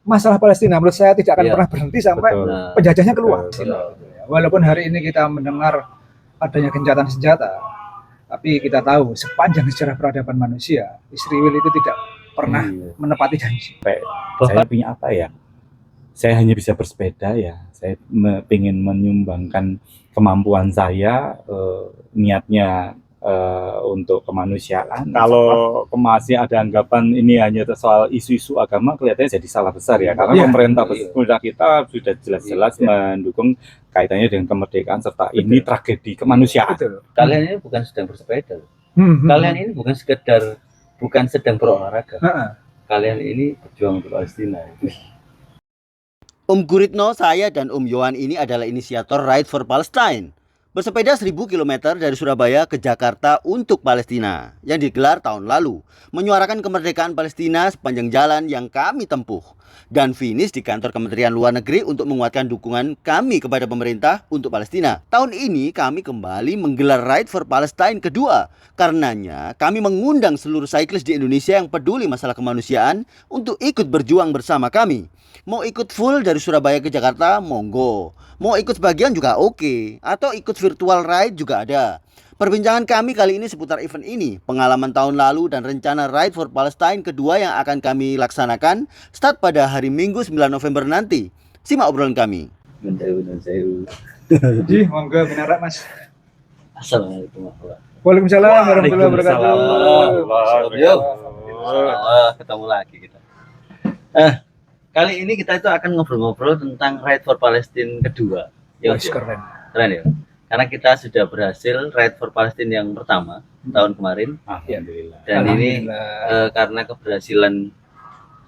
masalah Palestina menurut saya tidak akan pernah berhenti sampai penjajahnya keluar. Walaupun hari ini kita mendengar adanya gencatan senjata, tapi kita tahu sepanjang sejarah peradaban manusia, Israel itu tidak pernah menepati janji. Saya punya apa ya? Saya hanya bisa bersepeda ya. Saya ingin menyumbangkan kemampuan saya, niatnya untuk kemanusiaan. Kalau masih ada anggapan ini hanya soal isu-isu agama, kelihatannya jadi salah besar ya. Karena pemerintah kita sudah jelas-jelas mendukung kaitannya dengan kemerdekaan serta ini tragedi kemanusiaan. Betul. Kalian ini bukan sedang bersepeda. Kalian ini bukan sedang berolahraga. Kalian ini berjuang untuk Palestina. Om Guritno, saya dan Om Yohan ini adalah inisiator Ride for Palestine. Bersepeda 1000 km dari Surabaya ke Jakarta untuk Palestina yang digelar tahun lalu, menyuarakan kemerdekaan Palestina sepanjang jalan yang kami tempuh dan finish di kantor Kementerian Luar Negeri untuk menguatkan dukungan kami kepada pemerintah untuk Palestina. Tahun ini kami kembali menggelar Ride for Palestine kedua. Karenanya kami mengundang seluruh cyclist di Indonesia yang peduli masalah kemanusiaan untuk ikut berjuang bersama kami. Mau ikut full dari Surabaya ke Jakarta, monggo. Mau ikut sebagian juga oke. Atau ikut virtual ride juga ada. Perbincangan kami kali ini seputar event ini, pengalaman tahun lalu dan rencana Ride for Palestine kedua yang akan kami laksanakan start pada hari Minggu 9 November nanti. Simak obrolan kami. Jadi, monggo benar Mas. Assalamualaikum warahmatullahi Waalaikumsalam warahmatullahi wabarakatuh. Ketemu lagi kita. Kali ini kita itu akan ngobrol-ngobrol tentang Ride for Palestine kedua. Keren. Keren ya. Karena kita sudah berhasil Ride for Palestine yang pertama tahun kemarin. Alhamdulillah. Dan ini karena keberhasilan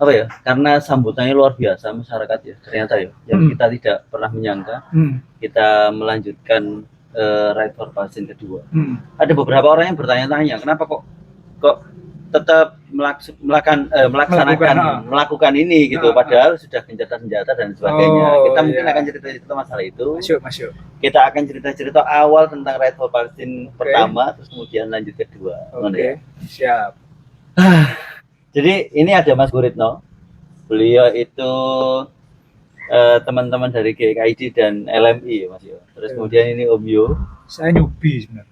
apa ya? Karena sambutannya luar biasa masyarakat ya. Ternyata ya, yang kita tidak pernah menyangka kita melanjutkan Ride for Palestine kedua. Ada beberapa orang yang bertanya-tanya, kenapa kok tetap melakukan ini gitu, padahal sudah gencatan senjata dan sebagainya. Kita mungkin akan cerita-cerita masalah itu. Masuk. Kita akan cerita-cerita awal tentang Ride for Palestine pertama, terus kemudian lanjut kedua. Siap. Jadi ini ada Mas Guritno. Beliau itu teman-teman dari GKID dan LMI Mas Yo. Terus kemudian ini Om Yo. Saya nyubi sebenarnya.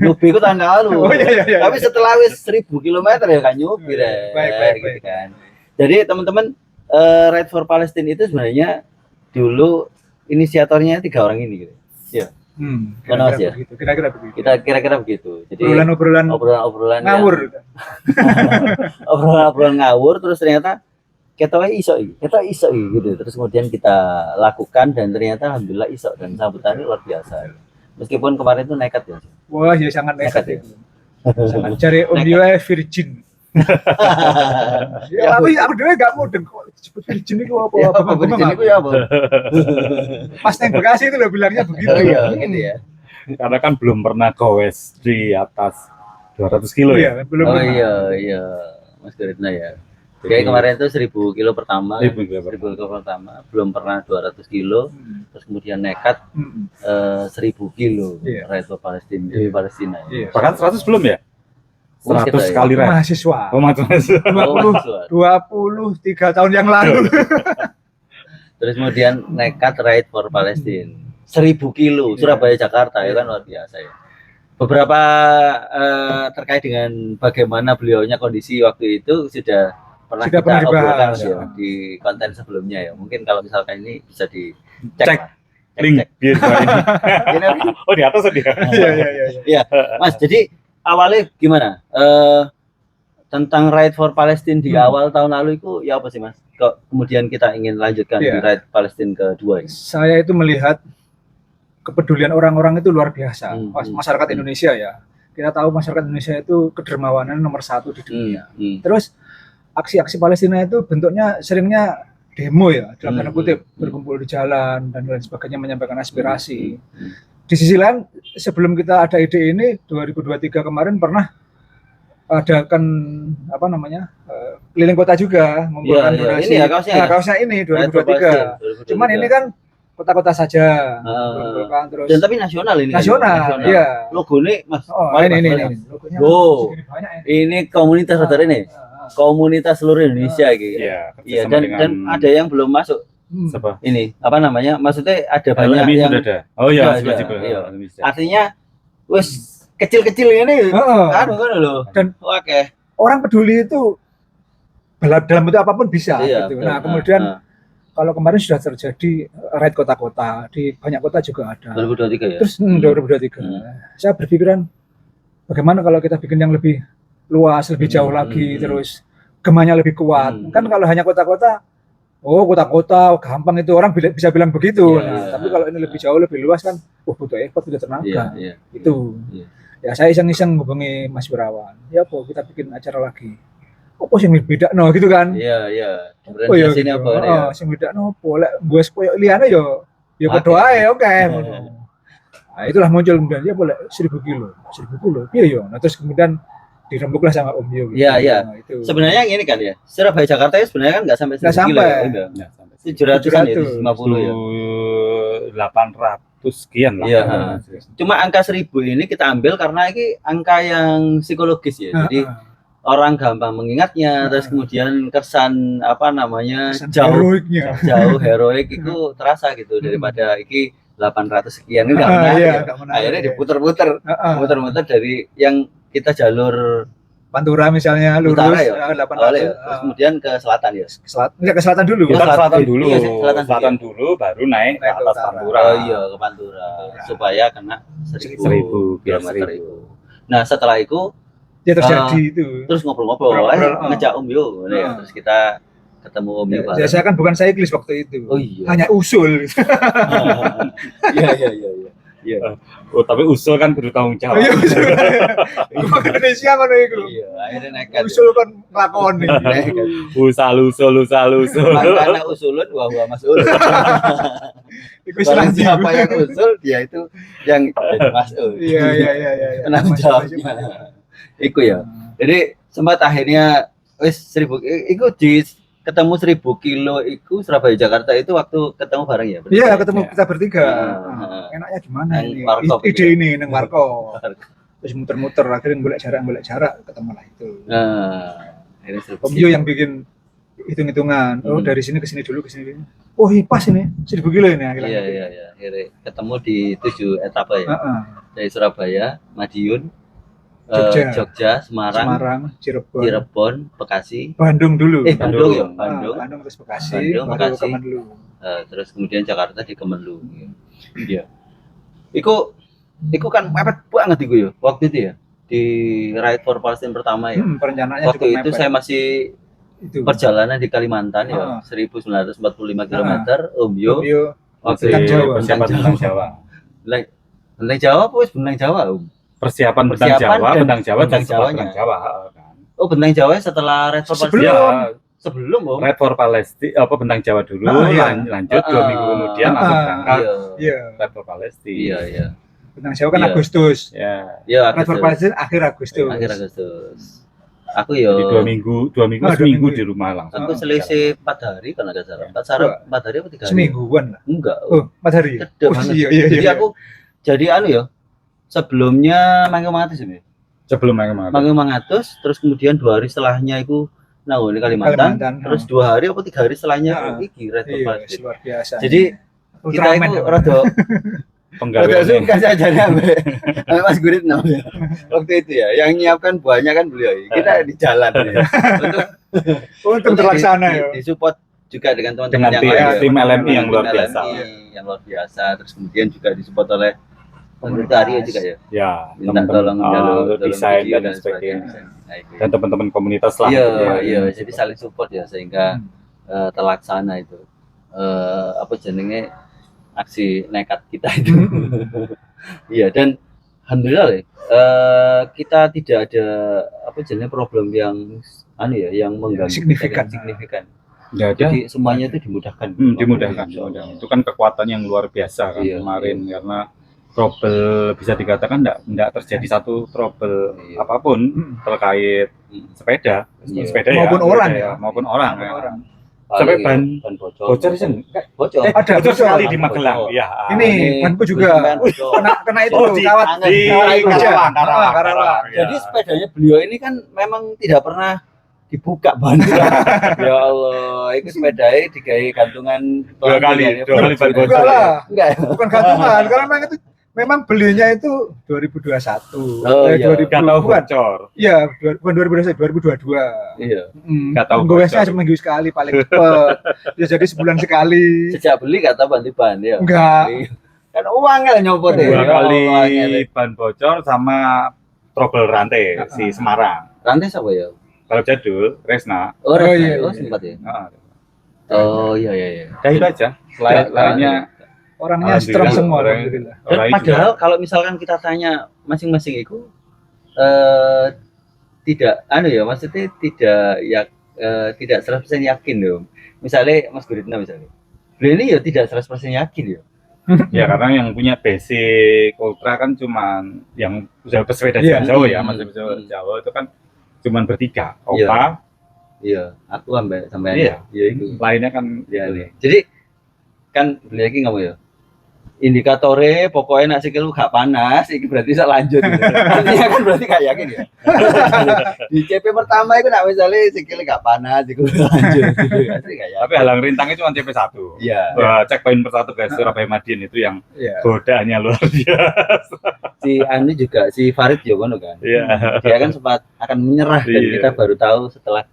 Nyubi itu tahun lalu. Iya. Tapi setelah 1000 km ya kan nyubi deh. Baik. Gitu kan. Jadi teman-teman, Ride for Palestine itu sebenarnya dulu inisiatornya 3 orang ini gitu. Iya. Kira-kira begitu. Jadi obrolan ngawur. Obrolan ngawur terus ternyata kita iso gitu. Terus kemudian kita lakukan dan ternyata alhamdulillah iso dan sambutannya luar biasa. Meskipun kemarin itu nekat ya. Wah, ya sangat nekat ya. Ya. Sangat cari Om Yo virgin. Ya, tapi aku dhewe gak mudeng kok disebut virgin itu apa? Virgin itu ya apa? Pas yang Bekasi itu lo bilangnya begitu. Iya, gitu ya. Karena kan belum pernah goes di atas 200 kilo ya. Belum pernah. Iya. Mas Guritno ya. Jadi kemarin itu 1000 kilo pertama, 1000 kilo pertama, belum pernah 200 kilo, terus kemudian nekat 1000 kilo Ride for Palestine di Palestina. Bahkan 100 belum ya? 100 kali ride. Mahasiswa. 23 tahun yang lalu. Terus kemudian nekat Ride for Palestine 1000 kilo Surabaya Jakarta ya kan luar biasa ya. Beberapa terkait dengan bagaimana beliaunya kondisi waktu itu sudah pernah kita obrolkan ya di konten sebelumnya ya. Mungkin kalau misalkan ini bisa dicek link biar ini. Oh di atas dia. Iya. Mas, jadi awalnya gimana? Tentang Ride for Palestine di awal tahun lalu itu ya apa sih Mas? Kok kemudian kita ingin lanjutkan di Ride Palestine kedua ini? Saya itu melihat kepedulian orang-orang itu luar biasa. Masyarakat Indonesia ya. Kita tahu masyarakat Indonesia itu kedermawanan nomor 1 di dunia. Terus aksi-aksi Palestina itu bentuknya seringnya demo ya, dalam tanda kutip, berkumpul di jalan dan lain sebagainya, menyampaikan aspirasi. Di sisi lain, sebelum kita ada ide ini, 2023 kemarin pernah adakan keliling kota juga, mengumpulkan donasi. Ini ya kaosnya ini 2023. Cuman ini kan kota-kota saja. Terus. Dan tapi nasional ini. Nasional. Iya. Logo ini Mas. Ini logonya. Ini komunitas saudara ini. komunitas seluruh Indonesia gitu. Iya, Iya, kerjasama dan ada yang belum masuk siapa? ini apa namanya? Maksudnya ada banyak LMI yang sudah ada. Oh iya, Sudah sudah ada, juga. iya. LMI sudah. artinya wes kecil-kecil ini Heeh. anu kan lho. Dan oke. orang peduli itu dalam bentuk apapun bisa Iya, gitu. betul. Nah, kemudian kalau kemarin sudah terjadi raid kota-kota, di banyak kota juga ada. 2023 ya. Terus 2023. Saya berpikiran bagaimana kalau kita bikin yang lebih luas, lebih jauh lagi, terus gemanya lebih kuat. Kan kalau hanya kota-kota, oh kota-kota gampang itu orang bisa bilang begitu. Iya, Nah, iya. tapi kalau ini lebih jauh, lebih luas kan, butuh effort, butuh tenaga. Iya, iya. Itu. Iya. Ya saya iseng-iseng hubungi Mas Wirawan. Ya po kita bikin acara lagi. Apa sih beda no gitu kan? Iya, iya. Oh ya, Sini gitu. apa nih ya? Sing beda no boleh gue koyo liyane yo padha ae oke. Nah, itulah muncul kemudian ya boleh 1000 kilo. Iya yo. Nah, terus kemudian dirembuklah sama Om Yo. Iya, iya. Nah, itu. Sebenarnya ini kan ya. Surabaya Jakarta itu sebenarnya kan nggak sampai 1000 Nggak kilo sampai. ya. Udah. Ya, sampai 700-an ya, 700. 50 ya. 800 sekian lah. Iya. Cuma angka 1000 ini kita ambil karena ini angka yang psikologis ya. Jadi orang gampang mengingatnya, terus kemudian kesan apa namanya jauh heroiknya. heroik itu terasa gitu daripada iki 800 sekian ini nggak Iya, menarik ya. nggak menarik. Akhirnya diputer-puter muter-muter dari yang kita jalur Pantura misalnya lurus utara ya, 800. terus kemudian ke selatan ya. Ke selatan dulu. Kita ke selatan Iya, dulu, iya, selatan selatan dulu, baru naik ke Naik ke atas utara. Pantura. Oh iya ke Pantura supaya kena 1000 biar kilometer 1000. itu. Nah setelah itu Ya terjadi itu. terus ngobrol-ngobrol, Ngobrol-ngobrol, ngejak Om Yo, ya. Terus kita ketemu Om Yo Ya, bareng. saya kan bukan cyclist waktu itu. Oh iya. Hanya usul. Iya iya iya iya. Oh, tapi usul kan perlu tanggung jawab. Iya usul. Iku Indonesia ngono iku. Iya, akhirnya nekat. Usul kan nglakoni. Usal usul. Makanya usulun wah masuk. Iku Barang selanjutnya. siapa yang usul, dia itu yang jadi masuk. Iya. Penanggung jawabnya. Iku ya. Jadi sempat akhirnya wis 1000 iku di ketemu 1000 kilo iku Surabaya Jakarta itu waktu ketemu bareng ya. Iya, ketemu Ya. kita bertiga. Heeh. Enaknya gimana Nang ini? warkop Ide gitu. ini nang warkop. Terus muter-muter akhirnya golek jarak ketemu lah itu. Nah, ini 1000 Om Yo yang bikin hitung-hitungan. Oh, dari sini ke sini dulu ke sini. Oh, pas ini 1000 kilo ini akhirnya. Iya. Akhirnya ketemu di 7 etapa ya. Heeh. Dari Surabaya, Madiun, Jogja, Semarang, Cirebon, Bekasi, Bandung dulu. Bandung ya, Bandung. Bandung. Terus Bekasi, Bandung, baru Bekasi. Kemenlu. Terus kemudian Jakarta di Kemenlu. Iya. Iku kan mepet banget iku ya waktu itu ya di Ride for Palestine pertama ya. Perencanaannya Waktu cukup itu mepet. saya masih itu. perjalanan di Kalimantan ya, 1945 km. Om Yo Om Yo waktu Tentang Jawa. Persiapan tentang Jawa. Bentang Jawa apa wis Bentang Jawa, Om? Persiapan tentang Persiapan Jawa, dan tentang Jawa dan Bentang setelah Jawanya. Bentang Jawa kan. Oh, Bentang Jawa setelah Ride for Palestine. Sebelum. Sebelum, Om. Red for Palestine, apa Bentang Jawa dulu, Iya. lanjut 2 minggu kemudian langsung berangkat Iya. Iya, Red for Palestine. Iya. Bentang Jawa kan Iya. Agustus. Ya. Iya, Red for Palestine akhir Agustus. Akhir Agustus. Aku yo Jadi 2 minggu, Ah, 2 seminggu minggu. di rumah langsung. aku selisih 4 hari kalau nggak salah. 4 hari apa 3 hari? Semingguan lah. Enggak. Oh, 4 hari. Gede Oh, banget. iya. Jadi aku jadi anu ya. Sebelumnya Mangga Mangatus ya. Sebelum Mangga Mangga Mangatus, terus kemudian 2 hari setelahnya itu ini Kalimantan, terus 2 hari apa 3 hari setelahnya iki Red for Iya, Palestine. luar biasa. Jadi kita Ultraman itu namanya. rada Penggawean. suka saja sampai Mas Gurit ya. Waktu itu ya, yang nyiapkan buahnya kan beliau. Kita di jalan ya. Untung terlaksana ya. Disupport juga dengan teman-teman Dengan yang lain. tim ya. LMI yang luar Tim biasa. LMI yang luar biasa. Terus kemudian juga disupport oleh pemerintah Rio juga ya. Ya, Minta teman-teman tolong jalur desain video dan sebagainya. Nah, itu ya. Dan teman-teman komunitas lah. Iya, gitu ya. iya. Jadi saling support ya sehingga terlaksana itu. Apa jenenge aksi nekat kita itu. Iya, dan alhamdulillah ya, kita tidak ada apa jenenge problem yang yang mengganggu Signifikan. kita, signifikan. Nggak ada. Jadi semuanya itu dimudahkan. Dimudahkan. Itu kan kekuatan yang luar biasa kan Iya, kemarin karena trouble bisa dikatakan enggak terjadi satu trouble Iya. apapun terkait sepeda, Iya. sepeda Maupun ya, orang sepeda ya. maupun orang. Maupun ya. orang. Sampai Paling ban bocor. bocor sih Bocor. Ada bocor bocor. sekali di Bocor. Magelang. Ya. Ini banku juga kena itu kawat di kawat baja. Karawang. Karawang. Ya. Jadi sepedanya beliau ini kan memang tidak pernah dibuka banget. Ya Allah, itu sepedanya digawe gantungan Dua kali ban Enggak bocor. lah, Enggak ya? bukan gantungan, karena memang belinya itu 2021. Oh, iya. 2000 Gak tahu bukan. bocor. Iya, bukan 2021, 2022. Iya. Nggak tahu Goesnya bocor. seminggu sekali paling cepet. Ya jadi sebulan sekali. Sejak beli gak tahu bantu ban ya. Enggak. Iya. Kan uang kan nyopot ya. Dua Ya kali Allah, angel. ban bocor sama trouble rantai si Semarang. Rantai siapa ya? Kalau jadul, Resna. Oh, Oh, iya. iya. Oh, sempat ya. Nah, Oh, iya. ya itu aja. Lainnya Orangnya strong Alhamdulillah, semua. orang- Alhamdulillah. Dan orang padahal juga. kalau misalkan kita tanya masing-masing itu tidak ya maksudnya tidak 100% yakin dong. Misalnya Mas Guritna misalnya. Beliau ini ya tidak 100% yakin ya. Ya karena yang punya basic ultra kan cuman yang udah pesepeda Iya. jauh ya, masih Hmm. jauh itu kan cuman bertiga. Iya. Opa, Iya, aku sampai Iya. itu. lainnya kan Ya, nih. Jadi kan beli lagi nggak mau ya? Indikatornya pokoknya nak sikil lu gak panas, ini berarti bisa lanjut. Gitu. Artinya kan berarti gak yakin ya. Di CP pertama itu nak misalnya sikil gak panas, itu lanjut. Gitu. Asli gak yakin. Tapi halang rintangnya cuma CP1. Iya. Checkpoint persatu guys, Surabaya Madiun itu yang Iya. godaannya luar biasa. Si Anu juga, si Farid juga kan. Iya. Dia kan sempat akan menyerah dan Iya. kita baru tahu setelah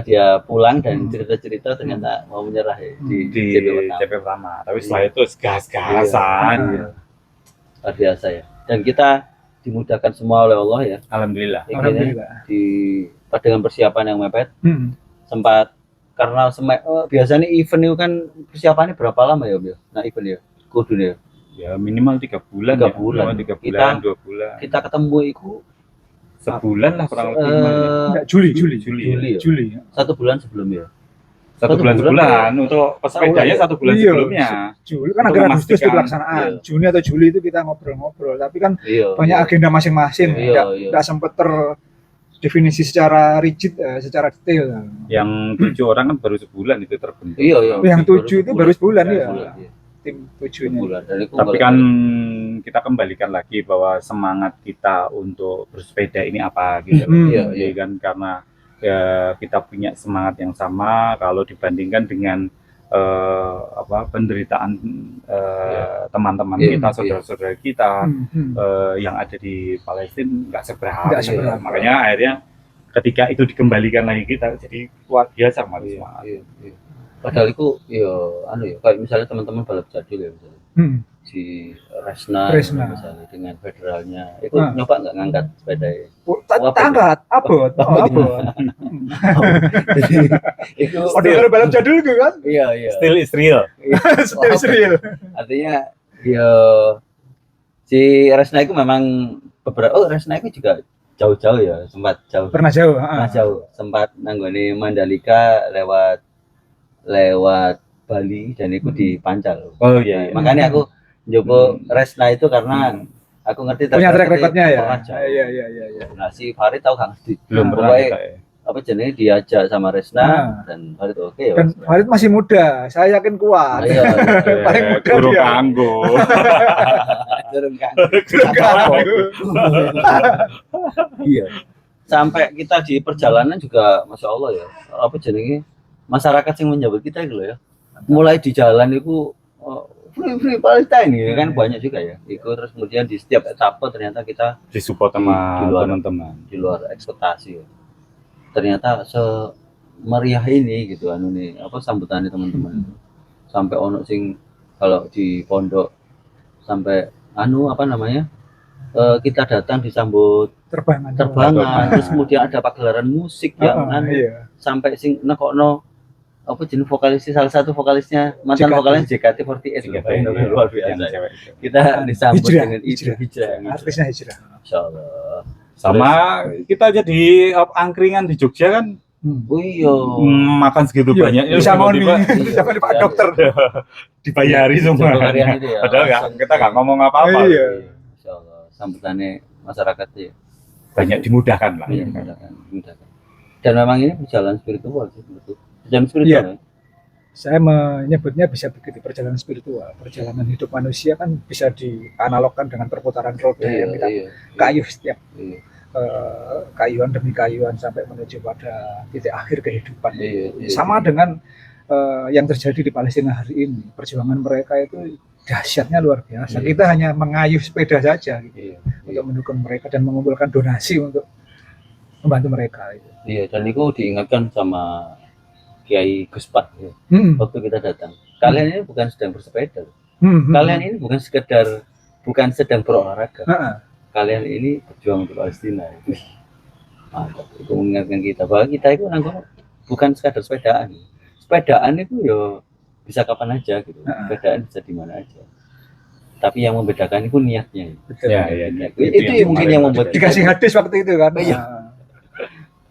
dia pulang dan cerita-cerita ternyata mau menyerah ya di Di CP pertama. CP pertama. Tapi Iya. setelah itu gas-gasan. Iya. Luar biasa ya. Dan kita dimudahkan semua oleh Allah ya. Alhamdulillah. Intinya Alhamdulillah. dengan persiapan yang mepet Hmm. sempat karena biasanya event itu kan persiapannya berapa lama ya Om ya? Nah event ya kudu ya. Ya minimal 3 bulan. 3 ya. bulan. Minimal 3 Kita- bulan, 2 bulan. Kita ketemu itu Sebulan lah kurang lebih. Enggak, Juli. Juli ya? Juli. 1 bulan sebelum ya. Satu Satu bulan bulan sebulan untuk pesepedanya ya? 1 bulan Iya. sebelumnya. Juli kan Untuk akhir Agustus memastikan, itu pelaksanaan. iya. Juni atau Juli itu kita ngobrol-ngobrol. Tapi kan Iya. banyak agenda masing-masing. Iya, Nggak iya. nggak sempat terdefinisi secara rigid, secara detail. Yang 7 orang kan baru sebulan itu terbentuk. Iya, iya. Yang 7 itu baru sebulan ya. Sebulan, iya. Tim 7 ini. Sebulan. Dan itu Tapi kan kita kembalikan lagi bahwa semangat kita untuk bersepeda ini apa gitu. Hmm. Iya, Jadi kan karena ya, kita punya semangat yang sama kalau dibandingkan dengan penderitaan teman-teman Iya, kita, iya. saudara-saudara kita Hmm. yang ada di Palestina nggak seberapa. Nggak seberapa. Makanya akhirnya ketika itu dikembalikan lagi kita jadi luar biasa malah Iya, semangat. iya, iya. Padahal itu ya kayak misalnya teman-teman balap jadul ya misalnya. Hmm. Si Resna misalnya dengan federalnya itu Ah. nyoba nggak ngangkat sepeda ya. Oh, Oh, apa angkat, abot, abot. Jadi itu Udah kalau balap jadul gitu kan? iya Still is real. Serius. artinya ya si Resna itu memang beberapa Resna itu juga jauh-jauh ya sempat jauh Pernah jauh. pernah jauh sempat nanggone Mandalika lewat Bali dan itu di Pancal. Oh iya. Makanya aku nyoba Resna itu karena aku ngerti Punya track recordnya ya. pernah jauh. Iya. Nah si Farid tahu gak ngerti. Belum pernah Pokoknya kita, ya. apa jenis diajak sama Resna Nah. dan Farid oke ya. Dan Farid masih muda, saya yakin kuat. Iya, Paling muda Guru dia. kanggo. turun kan. Guru Iya. Sampai kita di perjalanan juga masya Allah ya. Apa jenenge masyarakat yang menyambut kita gitu loh ya. Mulai di jalan itu free Palestine gitu kan banyak juga ya. Itu terus kemudian di setiap etape ternyata kita Disupport sama Di luar. teman-teman. di luar ekspektasi ya. Ternyata semeriah ini gitu anu nih apa sambutannya teman-teman. Sampai ono sing kalau di pondok sampai anu apa namanya? Kita datang disambut terbangan. terbangan terus kemudian ada pagelaran musik yang anu Iya. sampai sing nekokno apa jenis vokalisnya salah satu vokalisnya mantan JKT. vokalisnya JKT48 luar biasa ya. Kita disambut Hijrah, dengan itu hijrah Artisnya hijrah. insyaallah. Sama kita jadi angkringan di Jogja kan Oh iya. makan segitu Iya, banyaknya bisa moni. tiba-tiba Bisa moni Pak Dokter. dibayari semua. Kalian itu ya. Padahal kita nggak ngomong apa-apa. Iya. Insyaallah sambutannya masyarakat ya. Banyak dimudahkan lah. Iya, dimudahkan. Dan memang ini perjalanan spiritual sih betul. Perjalanan spiritual. Iya. Saya menyebutnya bisa begitu perjalanan spiritual. Perjalanan hidup manusia kan bisa dianalogkan dengan perputaran roda yang kita Iya. kayuh setiap Iya. kayuan demi kayuan sampai menuju pada titik akhir kehidupan. Iya. Sama dengan yang terjadi di Palestina hari ini. Perjuangan mereka itu dahsyatnya luar biasa. Iya. Kita hanya mengayuh sepeda saja gitu, Iya. untuk mendukung mereka dan mengumpulkan donasi untuk membantu mereka. Gitu. Iya, dan itu diingatkan sama Kiai Gus Pat ya, waktu kita datang. Kalian ini bukan sedang bersepeda. Kalian ini bukan sedang berolahraga. Kalian ini berjuang untuk Palestina. Mantap. Itu mengingatkan kita bahwa kita itu nanggung bukan sekadar sepedaan. Sepedaan itu ya bisa kapan aja gitu. Sepedaan bisa di mana aja. Tapi yang membedakan itu niatnya. Betul. Ya, Itu yang mungkin yang membuat Dikasih hadis waktu itu kan. Iya.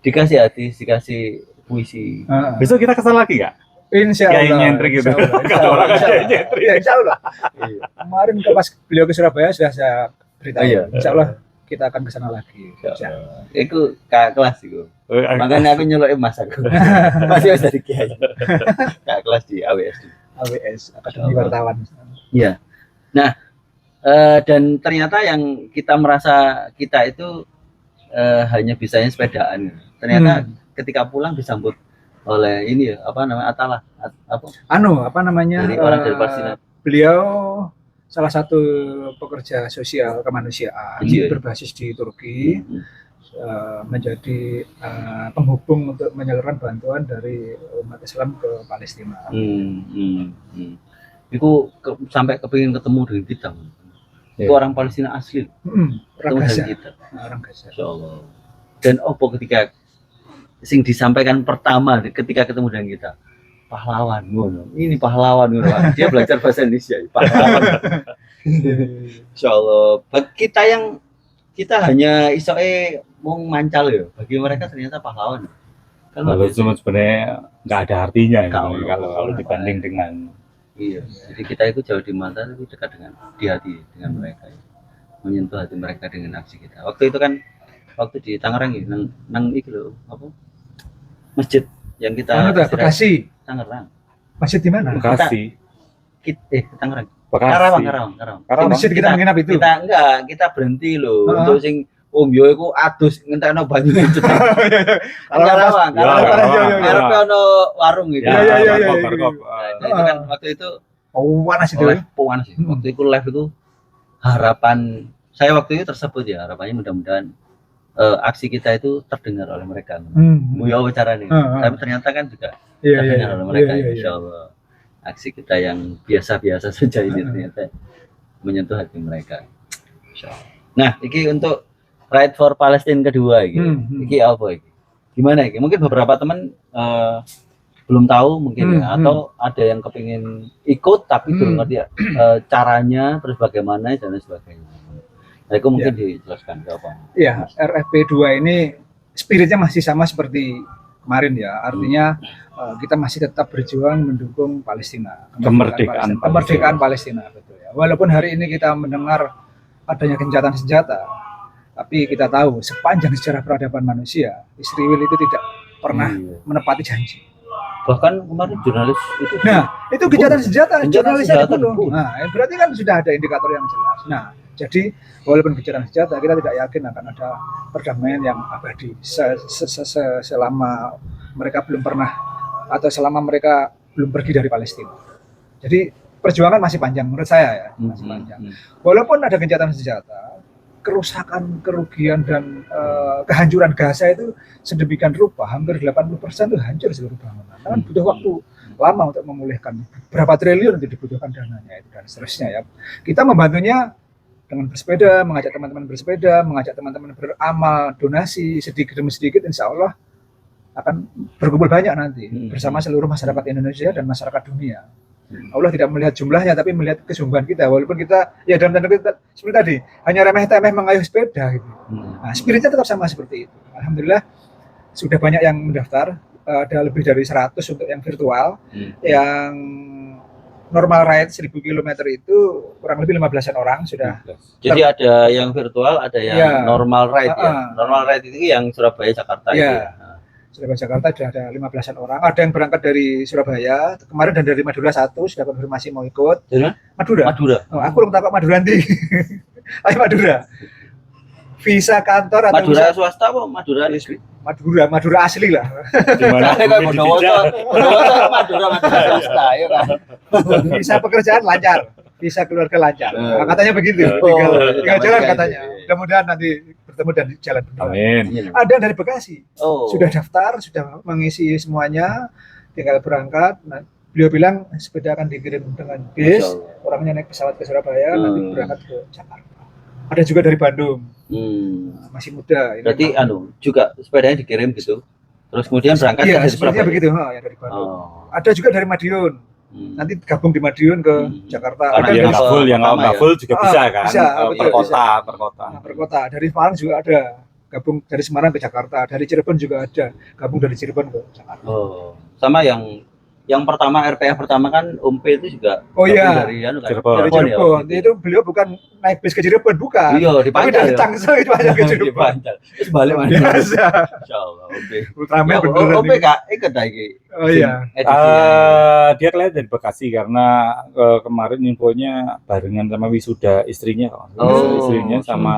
Dikasih hadis, dikasih puisi. Besok kita kesal lagi nggak? Insya Kiai Allah. nyentrik gitu. Insya Allah. Kalau orang kiai nyentrik. Ya, insya Allah. Iya. Kemarin pas beliau ke Surabaya sudah saya beritahu. Iya. Insya Allah kita akan ke sana lagi. Itu kakak kelas itu. Makanya aku nyelok Mas aku. Masih harus dari Kiai. Kakak kelas di AWS. AWS, Akademi Wartawan. Iya. Nah, dan ternyata yang kita merasa kita itu hanya bisanya sepedaan. Ternyata ketika pulang disambut oleh ini ya, apa namanya, Atalah, Apa namanya? dari orang dari Palestina. Beliau salah satu pekerja sosial kemanusiaan Iya. berbasis di Turki, menjadi penghubung untuk menyalurkan bantuan dari umat Islam ke Palestina. Itu sampai kepingin ketemu dengan kita. Itu orang Palestina asli. Orang Ketemu Gaza. dengan kita. Orang Gaza. Insya Allah. Dan opo ketika sing disampaikan pertama ketika ketemu dengan kita, pahlawan ngono. Ini pahlawan ngono. Dia belajar bahasa Indonesia, pahlawan. Insya Allah. Bagi kita hanya isoe mau mancal ya. Bagi mereka ternyata pahlawan. Kalau cuma sebenarnya nggak ada artinya ya, Kalau- kalau dibanding dengan Iya. Jadi kita itu jauh di mata tapi dekat di hati dengan mereka. Menyentuh hati mereka dengan aksi kita. Waktu itu kan di Tangerang ya, nang iki lho, apa? Masjid yang kita Bekasi. Tangerang. Masjid di mana? Bekasi. Tangerang. Bekasi. Karawang. Masjid kita menginap itu. Kita berhenti loh untuk sing Om Yo iku adus ngentekno banyu cetek. Karawang. Karep ono warung gitu. Iya. Warkop. Nah, itu kan waktu itu Panas itu. live panas sih. Waktu itu live itu harapan saya waktu itu tersebut ya, harapannya mudah-mudahan aksi kita itu terdengar oleh mereka. Muyo caranya. Tapi ternyata kan juga terdengar oleh mereka. Insya Allah aksi kita yang biasa-biasa saja ini ternyata menyentuh hati mereka. Insya Allah. Nah, ini untuk Ride for Palestine kedua ini. Ini apa ini? Gimana ini? Mungkin beberapa teman belum tahu mungkin ya, atau ada yang kepingin ikut tapi belum ngerti caranya, terus bagaimana dan lain sebagainya. Nah, itu mungkin dijelaskan ke apa? Ya, RFP 2 ini spiritnya masih sama seperti kemarin ya. Artinya kita masih tetap berjuang mendukung Palestina. Kemerdekaan Palestina, betul ya. Walaupun hari ini kita mendengar adanya gencatan senjata, tapi kita tahu sepanjang sejarah peradaban manusia, Israel itu tidak pernah menepati janji. Bahkan kemarin jurnalis itu itu gencatan senjata, jurnalisnya senjata dibunuh. Nah, berarti kan sudah ada indikator yang jelas. Nah, jadi walaupun gencatan senjata, kita tidak yakin akan ada perdamaian yang abadi selama mereka belum pernah atau selama mereka belum pergi dari Palestina. Jadi perjuangan masih panjang menurut saya ya, masih panjang. Walaupun ada gencatan senjata, kerusakan, kerugian dan kehancuran Gaza itu sedemikian rupa, hampir 80% itu hancur seluruh bangunan. Kan butuh waktu lama untuk memulihkan. Berapa triliun itu dibutuhkan dananya itu dan seterusnya ya. Kita membantunya dengan bersepeda, mengajak teman-teman bersepeda, mengajak teman-teman beramal, donasi sedikit demi sedikit, insya Allah akan berkumpul banyak nanti bersama seluruh masyarakat Indonesia dan masyarakat dunia. Allah tidak melihat jumlahnya tapi melihat kesungguhan kita, walaupun kita ya dalam tanda kutip seperti tadi hanya remeh-temeh mengayuh sepeda gitu. Nah, spiritnya tetap sama seperti itu. Alhamdulillah sudah banyak yang mendaftar, ada lebih dari 100 untuk yang virtual. Yang normal ride 1000 km itu kurang lebih 15-an orang sudah. Jadi ada yang virtual, ada yang normal ride ya. Normal ride itu yang Surabaya Jakarta itu. Surabaya Jakarta sudah ada 15-an orang. Ada yang berangkat dari Surabaya kemarin dan dari Madura sudah konfirmasi mau ikut. Dari Madura. Madura. Oh, aku belum tahu Madura nanti. Ayo Madura. visa kantor atau Madura swasta apa Madura negeri? Madura asli lah. Di mana Nah, kayak Bondowoso Madura swasta ya kan. Visa pekerjaan lancar, visa keluarga lancar. Oh. Nah, katanya begitu. Oh, Tinggal jalan iya, katanya. iya, iya. Mudah-mudahan nanti bertemu dan di jalan berdua. Amin. Ada yang dari Bekasi. Oh. Sudah daftar, sudah mengisi semuanya, tinggal berangkat. Nah, beliau bilang sepeda akan dikirim dengan bis, Masya Allah. orangnya naik pesawat ke Surabaya, nanti Hmm. berangkat ke Jakarta. Ada juga dari Bandung, Hmm. masih muda. Ini Berarti juga sepedanya dikirim gitu. Terus kemudian berangkat iya, dari sepertinya Surabaya. begitu, yang dari Bandung. Oh. Ada juga dari Madiun, nanti gabung di Madiun ke Jakarta. Karena Ada Yang dari dia nggak full, yang pertama nggak ya. full juga bisa kan? bisa, Per betul, kota, per kota. per kota. Dari Semarang juga ada, gabung dari Semarang ke Jakarta. Dari Cirebon juga ada, gabung dari Cirebon ke Jakarta. Oh. Sama yang pertama RPF pertama kan Om P itu juga Oh gabung iya. dari kan? Cirebon. Dari ya, Cirebon, waktu itu beliau bukan naik bis ke Cirebon, bukan. Iya, di Tapi Pancal dari ya. Tangsel itu aja ke Di Cirebon. Pancal. Terus balik mana? Biasa. Insyaallah Om P. Ultraman Ya, beneran Om P ini. Kak ikut lagi. Oh iya. Dia kelihatan dari Bekasi karena kemarin infonya barengan sama wisuda istrinya kok. Oh. Wisuda istrinya sama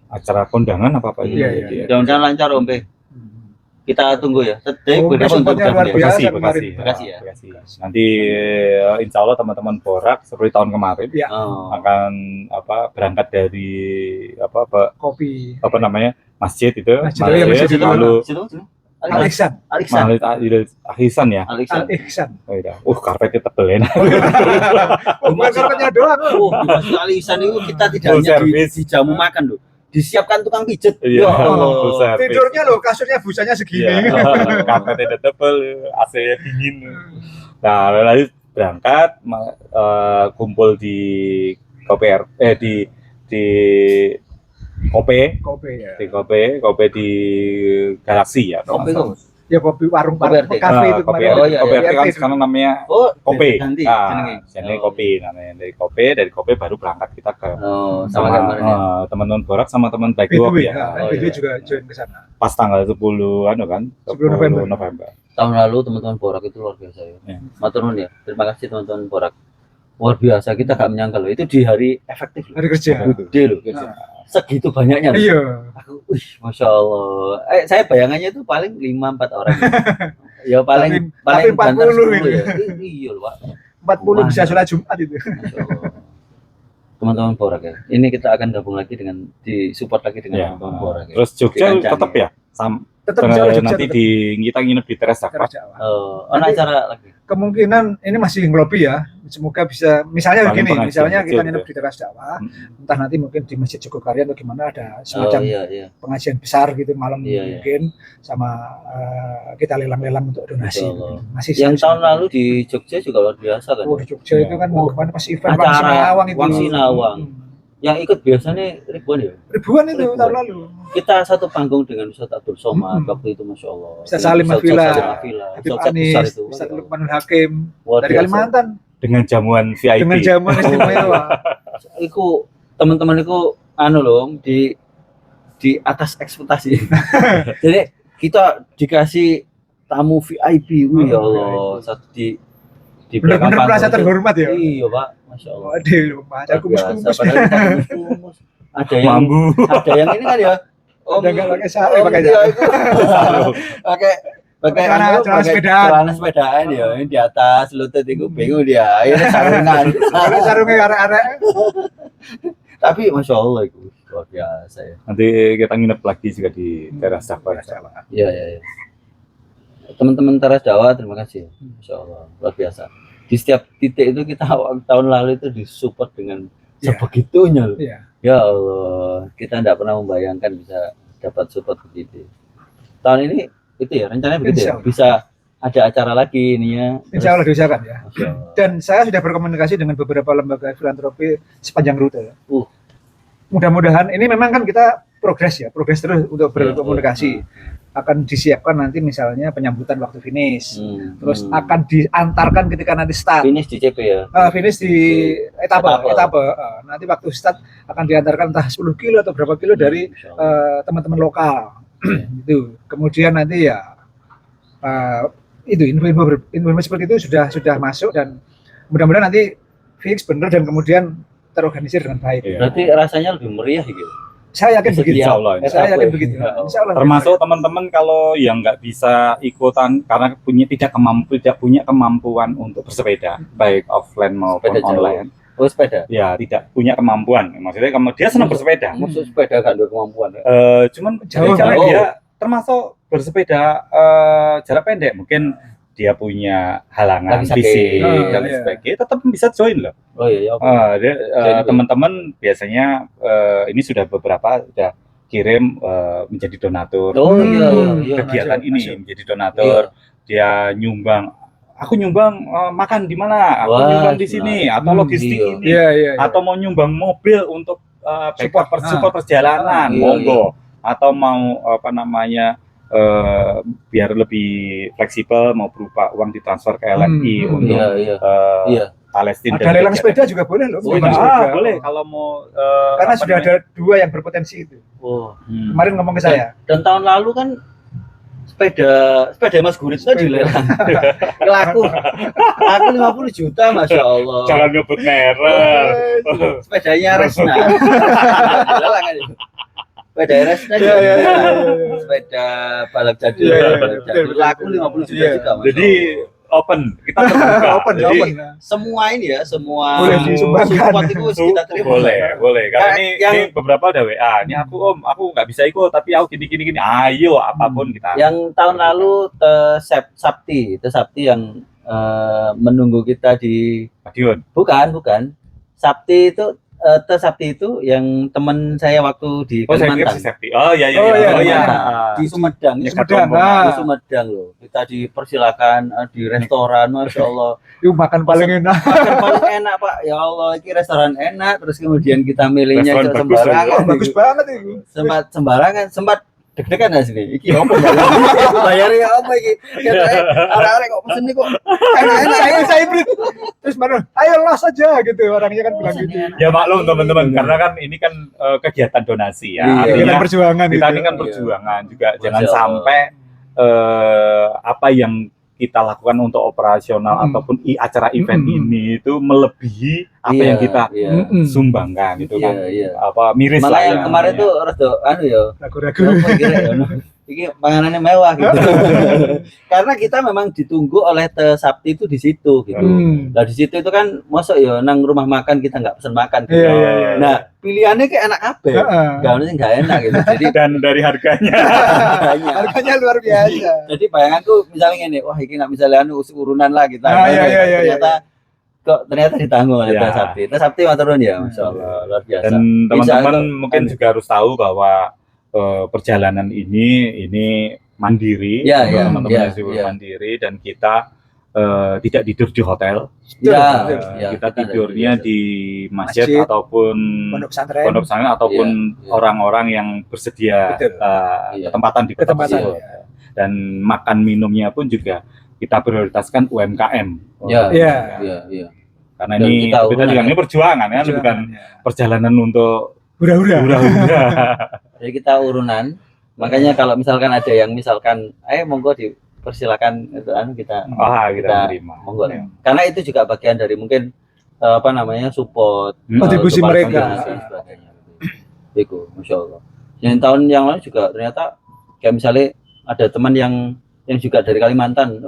acara kondangan apa Iya, iya. dia. Mudah-mudahan lancar Om P. Kita tunggu ya. Sedih Om P berapa untuk supportnya luar gabung ya? biasa. Bekasi, kemarin. Bekasi ya? Bekasi. Nanti insya Allah teman-teman Borak seperti tahun kemarin Iya. Oh. akan berangkat dari Kopi. apa namanya masjid itu Masjid, iya, masjid itu. lalu Situ? Al-Ihsan. Alexan. Maulid Ahsan ya. Alexan. Al-Ihsan. Oh, iya. Karpetnya tebel enak. Oh, bukan karpetnya doang. Oh, di Masjid Alexan itu kita tidak Full hanya service. dijamu makan loh. Disiapkan tukang pijet. Iya. Ya Allah. Full service. Tidurnya loh, kasurnya busanya segini. Iya. Karpetnya udah tebel, AC-nya dingin. Nah, lalu berangkat kumpul di KPR di Kope Kopi ya. Kope di Galaxy ya. Kopi itu. Ya kopi warung Kopi RT. kafe itu Kopi kemarin. Oh, iya, Kopi iya. RT kan RT. sekarang namanya Oh, Kope. ganti. Nah, jenenge. jadi Oh. Kopi namanya dari Kope baru berangkat kita ke Oh, sama sama kemarin ya. teman-teman Borak sama teman Baik Itu Walk ya. ya. Oh, Itu iya. juga join ke sana. Pas tanggal 10 kan 10 November. Tahun lalu teman-teman Borak itu luar biasa ya. Ya. Matur nuwun ya. Terima kasih teman-teman Borak. Luar biasa, kita gak menyangka loh. Itu di hari efektif loh. Hari kerja. Gede loh. Segitu banyaknya loh. Iya. Aku, Masya Allah. Saya bayangannya itu paling 5-4 orang. Ya paling Tapi banter 40 10 ini. ya. Iya loh Pak. 40 bisa sholat Jumat itu. Masya Allah. Teman-teman Borak ya. Ini kita akan gabung lagi dengan disupport lagi dengan Ya. teman-teman Borak ya. Terus Jogja Dikancani. tetap ya. Tetap bisa Jogja. Nanti kita nginep di Teras Jakpro. Jawa. Ada Nanti- acara lagi. Kemungkinan ini masih ngelobi ya. Semoga bisa, misalnya Paling begini, pengajian misalnya kecil kita gitu nginep ya. di Teras Jawa, Hmm. entah nanti mungkin di Masjid Jogokaryan atau gimana ada Oh semacam iya. pengajian besar gitu malam Iya, iya. mungkin sama kita lelang-lelang untuk donasi. Masya Allah. Masih Yang sama- tahun lalu di Jogja juga luar biasa kan. Oh, di Jogja itu kan Oh. kemarin pas event Acara Wang Sinawang itu. Wang Sinawang. Yang ikut biasanya ribuan ya. Ribuan itu Ribuan. tahun lalu. Kita satu panggung dengan Ustaz Abdul Somad waktu itu Masya Allah. Ustaz Salim Afila, Habib Habib Anis, Ustaz Lukmanul Hakim Luar dari biasa. Kalimantan Dengan jamuan VIP. dengan jamuan istimewa. Iku teman-teman iku loh di atas ekspektasi. Jadi kita dikasih tamu VIP, wih ya Allah, satu di belakang Benar-benar merasa panggung itu. terhormat ya. Iya Pak, Masya Allah. Waduh, Mas, aku Luar biasa. kumus-kumus. Padahal kita kumus-kumus. Ada yang Mambu. ada yang ini kan ya. Ada nggak pakai sarung, Om pakai dia sarung. itu pakai pakai Celana sepedaan. celana sepedaan ya, ini di atas lutut itu bingung dia. Akhirnya sarungan. Pakai sarungnya arek-arek. Tapi Masya Allah itu luar biasa ya. Nanti kita nginep lagi juga di Teras Jakpro. Iya, iya, iya. Teman-teman Teras Jawa, terima kasih. Masya Allah, luar biasa. Di setiap titik itu kita tahun lalu itu disupport dengan Iya. sebegitunya loh. Iya. Ya Allah, kita tidak pernah membayangkan bisa dapat support begitu. Tahun ini itu ya, rencananya begitu Insya ya. Allah. Bisa ada acara lagi ini ya. Insya Allah diusahakan ya. Masya Allah. Dan saya sudah berkomunikasi dengan beberapa lembaga filantropi sepanjang rute. Mudah-mudahan ini memang kan kita progres terus untuk berkomunikasi. Akan disiapkan nanti misalnya penyambutan waktu finish. Terus akan diantarkan ketika nanti start. finish di CP ya. Finish di etape. Nanti waktu start akan diantarkan entah 10 kilo atau berapa kilo dari Masya Allah. teman-teman lokal. Itu. Kemudian nanti ya itu info seperti itu sudah masuk dan mudah-mudahan nanti fix benar dan kemudian terorganisir dengan baik. Iya. Berarti rasanya lebih meriah gitu. Saya yakin begitu. Insya Allah. Saya yakin begitu. Insya Allah. Termasuk teman-teman kalau yang nggak bisa ikutan karena tidak punya kemampuan untuk bersepeda, baik offline maupun Sepeda jauh. online. Oh, sepeda. Ya tidak punya kemampuan. Maksudnya kalau dia senang bersepeda, Maksud sepeda gak ada kemampuan. cuman Jauh. caranya dia termasuk bersepeda jarak pendek, mungkin dia punya halangan Lagi sakit. fisik dan Iya. sebagainya, tetap bisa join loh. Oh iya, oke. Dia, teman-teman biasanya ini sudah beberapa sudah kirim menjadi donatur Oh iya, Hmm. iya. kegiatan masuk, ini masuk. menjadi donatur. Dia nyumbang, aku nyumbang makan di mana, aku Wah, nyumbang di sini, atau Hmm, logistik iya. ini, Iya, iya. atau mau nyumbang mobil untuk support perjalanan, Iya, monggo. Atau mau apa namanya biar lebih fleksibel mau berupa uang ditransfer ke LNI untuk Iya, iya. Iya. Palestina. Ada lelang sepeda juga boleh loh. Oh, lelang iya. sepeda. Boleh kalau mau Karena apa sudah namanya? ada 2 yang berpotensi itu. Oh. Kemarin ngomong ke saya. Dan tahun lalu kan sepeda Mas Gurit itu dilelang. Laku 50 juta, Masya Allah. Jangan nyebut merek. Sepedanya Resna. Dilelang kan itu. Sepeda Resna Iya, iya, iya, dilelang. iya. Sepeda balap jadul, Iya, iya, balap betul, jadul. betul, Laku betul. 50 juta Iya. juga, Masya Jadi Allah. open, kita terbuka. Open, Jadi, open. Semua ini ya, semua Boleh disumbangkan. support itu kita terima. boleh. Karena ini, Yang- ini beberapa ada WA. Ini aku aku nggak bisa ikut, tapi aku gini. Ayo apapun kita. Yang tahun lalu Sabti yang menunggu kita di Madiun. bukan Sabti itu Sabti itu yang teman saya waktu di Oh, saya kira Kalimantan si Septi. Oh iya. Oh, iya. Oh iya. di Sumedang Ya, Sumedang, di Sumedang loh, kita dipersilakan di restoran, Masya Allah. Itu makan paling enak. Makan paling enak, Pak, ya Allah, ini restoran enak, terus kemudian kita milihnya Restoran itu bagus, sembarangan, Bagus banget itu. sempat deg-degan nggak sini? Iki apa bayarnya apa iki? Arek-arek kok pesen nih kok enak-enak. Saya beri. Terus mana? Ayo las aja gitu. Orangnya kan bilang gitu. Ya maklum teman-teman, karena kan ini kan kegiatan donasi ya. Iya. Kita Artinya perjuangan kita itu. ini kan Iya. perjuangan juga. Masya Jangan Allah. sampai apa yang kita lakukan untuk operasional ataupun acara event ini itu melebihi apa yang kita sumbangkan itu kan. Iya. Apa miris Malah lah yang ya. kemarin tuh rada anu ya. Ragu-ragu. Apa kira ya? Ini panganannya mewah gitu. Karena kita memang ditunggu oleh Sabti itu di situ gitu. Nah di situ itu kan masuk ya nang rumah makan kita nggak pesen makan gitu. Iya, iya, iya. Nah pilihannya kayak enak kabeh. Nggak enak gitu. Jadi Dan dari harganya banyak. Harganya luar biasa. Jadi bayanganku misalnya ini, wah ini nggak misalnya anu urunan lah kita. Iya. Ternyata ditanggung oleh Ya. Sabti. Sabti maturun ya, Masya Allah, luar biasa. dan Bisa teman-teman itu. mungkin juga harus tahu bahwa perjalanan ini mandiri, Ya, ya, teman-teman ya, yang juga ya. mandiri dan kita tidak tidur di hotel. Ya, Betul. ya, Kita tidurnya di masjid, Masjid, ataupun Pondok pesantren. pondok pesantren ataupun Iya. orang-orang yang bersedia Betul. Iya. ketempatan di kota Ketempatan. tersebut. Dan makan minumnya pun juga kita prioritaskan UMKM. Ya. Iya. Iya. Karena Dan ini kita kita juga ini perjuangan kan, bukan perjalanan untuk Hura-hura. hura-hura. Jadi kita urunan. Makanya kalau misalkan ada yang misalkan, monggo dipersilakan itu kita Kita terima. monggo. Karena itu juga bagian dari mungkin support Kontribusi support mereka. kontribusi dan sebagainya. Itu, Masya Allah. Yang tahun yang lalu juga ternyata kayak misalnya ada teman yang juga dari Kalimantan,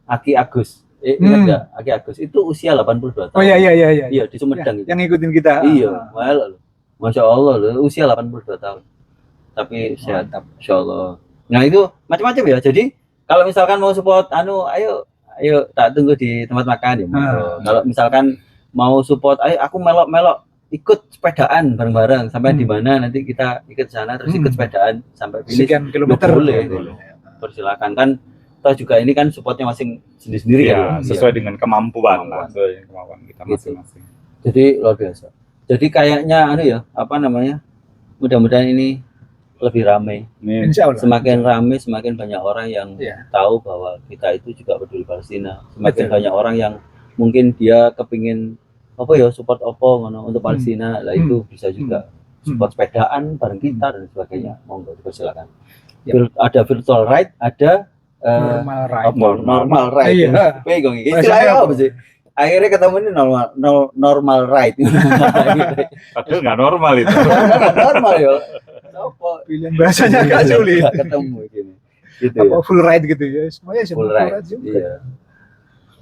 Aki Agus. Ingat nggak? Aki Agus itu usia 82 tahun. Oh iya. Iya, di Sumedang gitu. Yang ngikutin kita. Iya, malah Masya Allah loh, usia 82 tahun. Tapi sehat, Masya Allah. Nah itu macam-macam ya. Jadi kalau misalkan mau support, ayo tak tunggu di tempat makan ya. Kalau misalkan mau support, ayo aku melok ikut sepedaan bareng-bareng sampai di mana nanti kita ikut sana terus ikut sepedaan sampai finish. Sekian kilometer. Boleh. Persilakan kan. Toh juga ini kan supportnya masing sendiri-sendiri Ya, ya. sesuai dengan kemampuan Kemampuan. sesuai dengan kemampuan kita Gitu. masing-masing. Jadi luar biasa. Jadi kayaknya mudah-mudahan ini lebih ramai. Ini Insya Allah. Semakin ramai, semakin banyak orang yang Iya. tahu bahwa kita itu juga peduli Palestina. Semakin Betul. banyak orang yang mungkin dia kepingin support ngono untuk Palestina. Lah itu bisa juga support sepedaan bareng kita dan sebagainya. Monggo dipersilakan. Ya. Ada virtual ride, ada Normal ride. normal ride. Iya. Bingung iki. Bahasanya Istilahnya apa? apa sih? Akhirnya ketemu ini normal ride. Padahal nggak normal itu. Normal ya. Apa Pilihan bahasanya agak sulit. nggak ketemu gini. Gitu Apa ya. full ride gitu ya. Semuanya sih Full ride. juga. Iya.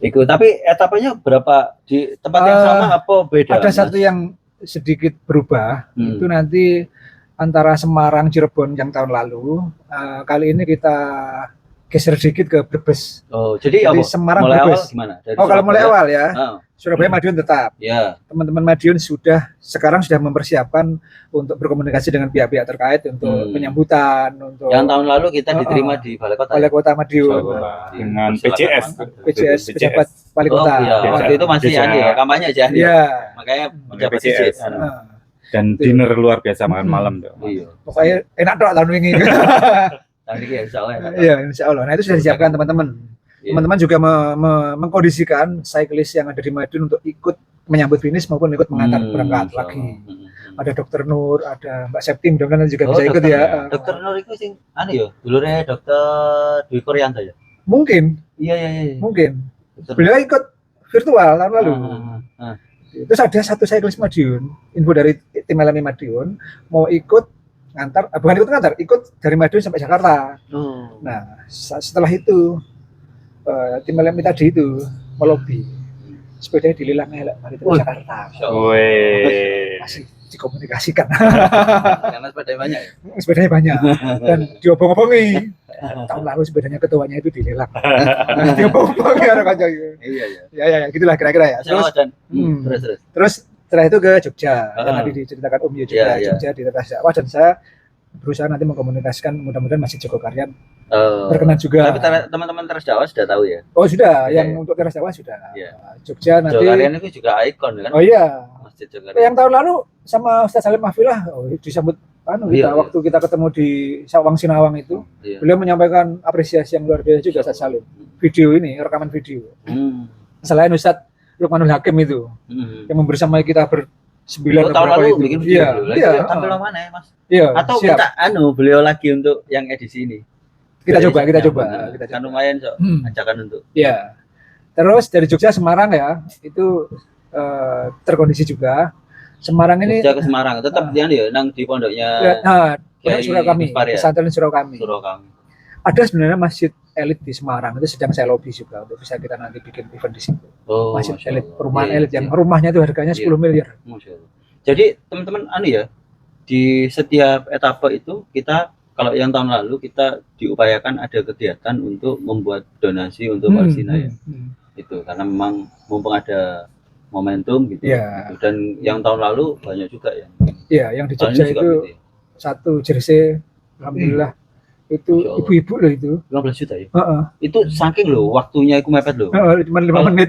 Itu tapi etapanya berapa di tempat yang Eh, sama apa beda? Ada Mas? satu yang sedikit berubah, Hmm. itu nanti antara Semarang Cirebon yang tahun lalu, kali ini kita geser sedikit ke Brebes. Oh, jadi Jadi apa? Semarang Mulai awal Brebes. gimana? Dari Oh, kalau mulai Surabaya? awal ya, Ah, Surabaya Madiun tetap. ya. Teman-teman Madiun sekarang sudah mempersiapkan untuk berkomunikasi dengan pihak-pihak terkait untuk penyambutan, untuk Yang tahun lalu kita diterima di Balai Kota. Wali Kota Madiun, Dengan Silakan, PJS. Mas. PJS pejabat Wali Oh Kota. iya, waktu itu masih Biasa. Andi ya, kampanye aja Andi. Iya. Makanya pejabat PJS. PJS. Dan dinner luar biasa makan malam tuh. Iya. Pokoknya enak dong tahun ini. Tadi ya insya Allah ya. Iya, insya Allah. Nah itu sudah disiapkan teman-teman. Iya. Teman-teman juga mengkondisikan cyclist yang ada di Madiun untuk ikut menyambut finish maupun ikut mengantar berangkat insya lagi. Allah. Ada Dokter Nur, ada Mbak Septi, mudah-mudahan juga Oh, bisa ikut dokter. ya. Dokter Nur itu sing anu ya, dulure Dokter Dwi Koryanto ya. Mungkin, Iya iya iya. mungkin. Dokter- Beliau ikut virtual tahun lalu. Ah. Terus ada satu cyclist Madiun, info dari tim LMI Madiun, mau ikut ngantar, bukan ikut ngantar, ikut dari Madiun sampai Jakarta. Oh. Nah, setelah itu tim LMI tadi itu melobi sepedanya dilelang elek balik ke Wih. Jakarta. Wih. Masih dikomunikasikan. Karena sepeda banyak ya. Sepedanya banyak dan diobong-obongi. Tahun lalu sepedanya ketuanya itu dilelang. Diobong-obongi orang kaca gitu. Iya iya. Ya, gitulah kira-kira ya. Terus dan Hmm. terus. Setelah itu ke Jogja. Yang Ah. tadi diceritakan Om Yo juga, Iya, iya. Jogja di atas dakwah, dan saya berusaha nanti mengkomunikasikan, mudah-mudahan Masjid Jogokaryan Oh. berkenan juga. Tapi teman-teman Teras Jawa sudah tahu ya. Oh sudah, Iya, yang iya. untuk teras Jawa sudah. Iya. Jogja nanti. Jogaryan itu juga ikon kan. Oh iya. Masjid Jogaryan. Yang tahun lalu sama Ustaz Salim Mahfilah disambut kita Iya, iya. waktu kita ketemu di Sawang Sinawang itu. Iya. Beliau menyampaikan apresiasi yang luar biasa juga Ustaz Salim. Video ini, rekaman video. Hmm. Selain Ustaz Lukmanul Hakim itu Hmm. yang membersamai kita bersembilan Oh, tahun berapa lalu itu. bikin video Iya, dulu. iya. Tampil yang mana ya, Mas? Iya, Atau siap. kita beliau lagi untuk yang edisi ini. Kita coba. Nah, Kita kan coba. lumayan so, Hmm. ajakan untuk. Iya. Terus dari Jogja Semarang ya, itu terkondisi juga. Semarang ini Jogja ke Semarang, tetap dia ya nang di pondoknya Pondok Kiai Surau kami, Musbar ya? pesantren Surau kami. Surau kami. Ada sebenarnya masjid elit di Semarang, itu sedang saya lobby juga untuk bisa kita nanti bikin event di situ. Oh, Masjid Masya elit, Allah. perumahan Iya, elit yang iya. rumahnya itu harganya 10 miliar. Masya Allah. Jadi teman-teman ya, di setiap etapa itu kita kalau yang tahun lalu kita diupayakan ada kegiatan untuk membuat donasi untuk Palestina ya. Itu karena memang mumpung ada momentum gitu. Iya. Gitu. Dan yang tahun lalu banyak juga ya. Iya, yang di Tahun Jogja ini juga itu gitu ya. satu jersey, alhamdulillah itu Masya Allah. ibu-ibu loh itu. 15 juta ya. Heeh. Itu saking loh waktunya itu mepet loh. Cuma 5 Kalau- menit.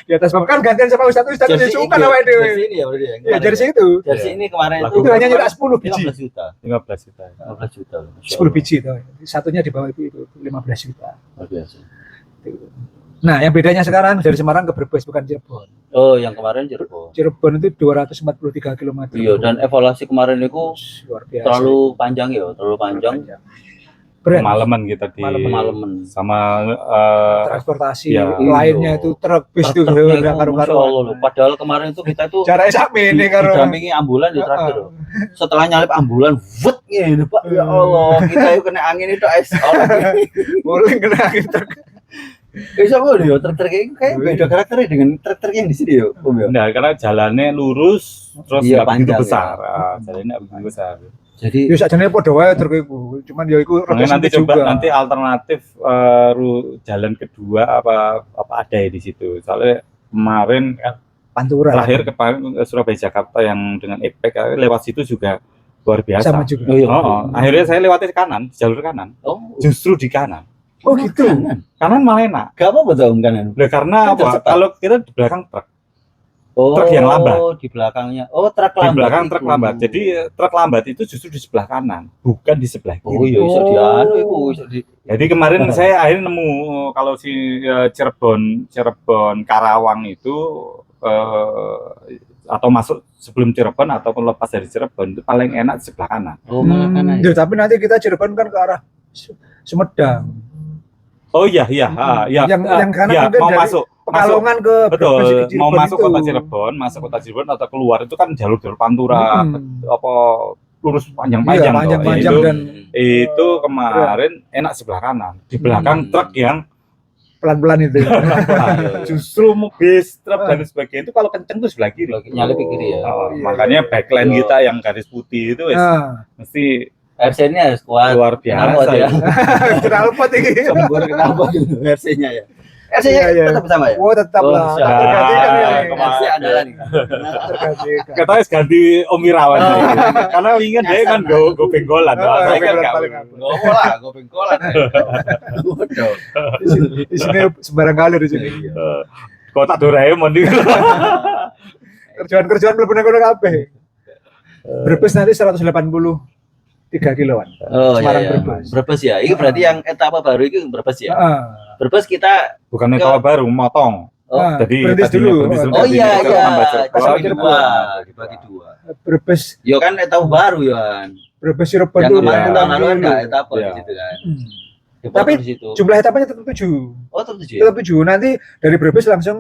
Di atas bawah kan gantian sama Ustaz Jersey suka ini- awake dhewe. jersey ini ya berarti ya. Iya, kemarin jersey ya. itu. Jersey ini kemarin Laku. Itu hanya nyetak 10 biji. 15 juta. 15 juta. 15 juta loh. Masya 10 Allah. biji itu. Satunya di bawah itu 15 juta. Luar biasa. Nah, yang bedanya sekarang dari Semarang ke Brebes bukan Cirebon. Oh, yang kemarin Cirebon. Cirebon itu 243 km. Iya, dan evaluasi kemarin itu luar biasa. terlalu panjang ya, terlalu panjang. Berat. Kemalaman kita di Kemalaman. sama Transportasi Iya. lainnya itu truk bis itu Truk-truknya itu, udah Masya Allah karu-karuan. loh. Padahal kemarin itu kita tuh Jaraknya sak ini karo. didampingi ambulan di terakhir loh. Setelah nyalip ambulan, wut ini Pak. Ya Allah, kita yuk kena angin itu es. Boleh kena angin truk. Bisa kok ya truk-truk ini kayak beda karakternya dengan truk-truk yang di sini ya, Om ya. Nah, karena jalannya lurus terus Iya, nggak begitu panjang, besar. ya. Jalannya nggak begitu besar. Jadi Ya sakjane padha wae truk iku. Cuman ya iku Makanya nanti sempit coba juga. nanti alternatif jalan kedua apa ada ya di situ. Soalnya kemarin Pantura. terakhir ke Surabaya Jakarta yang dengan EPEC lewat situ juga luar biasa. sama juga. oh iya. Akhirnya saya lewati kanan, jalur kanan. Oh, Justru di kanan. Oh gitu. kanan. Kanan malah enak. Gak apa-apa tuh Om kanan. Nah, karena Kan apa? cepat. Kalau kita di belakang truk, Oh, Truk yang lambat. di belakangnya. Oh, truk di lambat. belakang itu. truk lambat. Jadi truk lambat itu justru di sebelah kanan, bukan di sebelah Oh kiri. iya, bisa Oh. dianu iku, bisa di. Jadi kemarin saya akhirnya nemu kalau si Cirebon Karawang itu atau masuk sebelum Cirebon ataupun lepas dari Cirebon itu paling enak di sebelah kanan. Oh, malah kanan. Ya, tapi nanti kita Cirebon kan ke arah Sumedang. Oh iya iya, Yang kanan iya, mungkin mau dari- masuk Pekalongan ke betul Brebes, mau Cirebon masuk itu. kota Cirebon, masuk kota Cirebon atau keluar itu kan jalur-jalur Pantura apa lurus panjang-panjang Iya, toh. panjang-panjang itu, dan itu kemarin enak sebelah kanan, di belakang truk yang pelan-pelan itu. justru bis truk dan sebagainya itu kalau kenceng tuh sebelah kiri. Nyalip ke kiri ya. Iya, Makanya iya. backline Iya. kita yang garis putih itu wes mesti RC-nya harus kuat. luar Knalpot biasa ya. Knalpot ini. Sembur knalpot dulu RC-nya ya. RC-nya Iya, iya. tetap sama ya? Oh, tetap Oh, lah. siap. Tergantikan ya. Kemarin. RC andalan nih. Tergantikan. katanya ganti Om Irawan karena ingin dia kan go benggolan. Saya kan nggak paling apa. Ngomong lah, gue bengkolan. Bodoh. Di sini sembarang kali di sini. kotak Doraemon itu. Kerjaan mlebu-mlebu kabeh. Brebes nanti 183 kiloan. Oh Semarang, iya, iya. Brebes. Brebes ya. Ini berarti yang etapa baru itu Brebes ya. Heeh. Brebes kita Bukan kalau baru motong. oh, Jadi berhenti tadinya dulu. berhenti oh jadi iya kita iya. tambah Cirebon. Dibagi dua. Brebes Yo kan etapa baru Yohan. Brebes Cirebon Yang tuh kemarin iya. tahun lalu kan enggak etapa Iya. di situ kan. Hmm. Dipotong Tapi di situ. jumlah etapanya tetap 7. Oh, tetap 7 ya. Tetap 7. Nanti dari Brebes langsung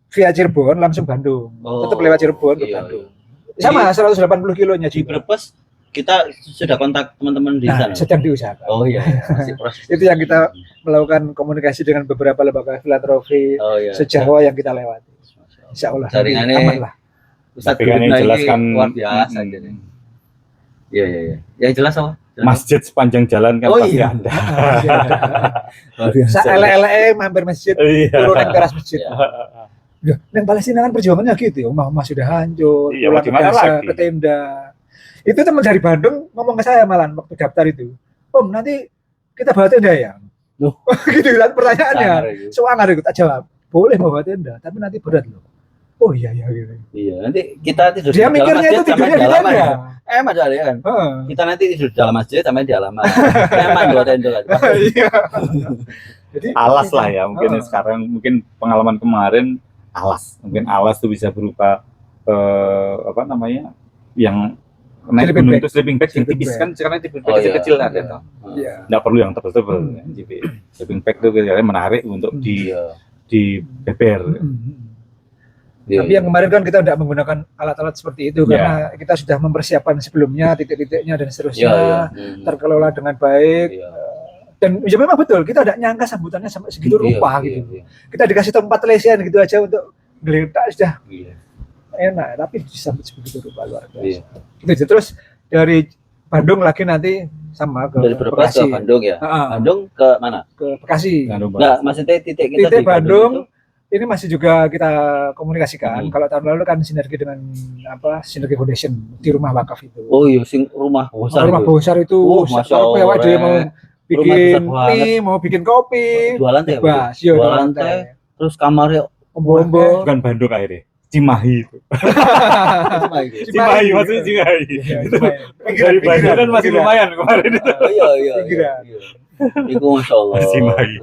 via Cirebon langsung Bandung. Oh, Tetap lewat Cirebon ke iya, Bandung. iya. Sama 180 kilonya Di juga. Brebes kita sudah kontak teman-teman di Nah, sana. sedang diusahakan. Oh iya, iya. Masih proses. Itu yang kita melakukan komunikasi dengan beberapa lembaga filantropi Oh iya. se-Jawa yang kita lewati. Insya Allah Jaringannya aman lah. Ustaz Tapi kan yang Guribna ini jelas kan luar biasa jadi. Iya iya iya. Yang jelas apa? Jelas masjid sepanjang jalan kan Oh, pasti iya. ada. Luar biasa. Ele-ele mampir masjid, Iya. turun yang teras masjid. Iya. Ya, yang Palestina kan perjuangannya gitu ya, rumah sudah hancur, Iya, pulang ke gimana desa, lagi? ke tenda. Itu teman dari Bandung ngomong ke saya malah waktu daftar itu, Om nanti kita bawa tenda ya? Loh. Gitu kan pertanyaannya, Sangar itu. soalnya itu tak jawab, boleh bawa tenda, tapi nanti berat loh. Oh iya gitu. Iya, nanti kita tidur Dia dalam mikirnya masjid itu sama tidurnya di halaman tenda. ya. Ada ya kan. Heeh. Kita nanti tidur di dalam masjid sama di halaman. Emang dua tenda kan. Iya. Jadi Alas lah ya, mungkin Heeh. sekarang mungkin pengalaman kemarin alas. Mungkin alas itu bisa berupa apa namanya? Yang naik Sleeping gunung bag. itu sleeping bag yang Sleeping tipis bag. kan sekarang sleeping bag Oh, iya. kecil-kecil ada tuh. Iya. Nggak perlu yang tebel-tebel. Jadi sleeping bag itu kira-kira menarik untuk Iya. di beber. Iya. Tapi yang kemarin kan kita tidak menggunakan alat-alat seperti itu Iya. karena kita sudah mempersiapkan sebelumnya titik-titiknya dan Iya, seterusnya iya. terkelola dengan baik. Iya. Dan ya memang betul kita tidak nyangka sambutannya sampai segitu rupa Iya, gitu. iya, Kita dikasih tempat lesian gitu aja untuk geletak sudah iya. enak, tapi disambut sebegitu rupa luar Iya. biasa. Gitu. Terus dari Bandung lagi nanti sama ke Dari Brebes ke Bandung ya. Heeh, Bandung ke mana? ke Bekasi. Enggak, maksudnya titik kita Titik di Bandung, itu. ini masih juga kita komunikasikan. Hmm. Kalau tahun lalu kan sinergi dengan Sinergi Foundation di rumah wakaf itu. Oh iya, sing rumah besar rumah itu. besar itu, Oh, Masya kalau Allah, PWD mau Rek. bikin besar banget. mie, mau bikin kopi, Dua lantai ya, Bu? bebas. Yo, Dua dua lantai. lantai. Terus kamarnya Ombo-ombo. Bukan Bandung akhirnya. Cimahi itu. cuma gitu. Cimahi maksudnya Cimahi. Iya, Itu pinggiran, dari Bandung kan masih pinggiran. lumayan kemarin itu. Oh, iya iya. Pikiran. Iya. Iku Masya Allah. Cimahi.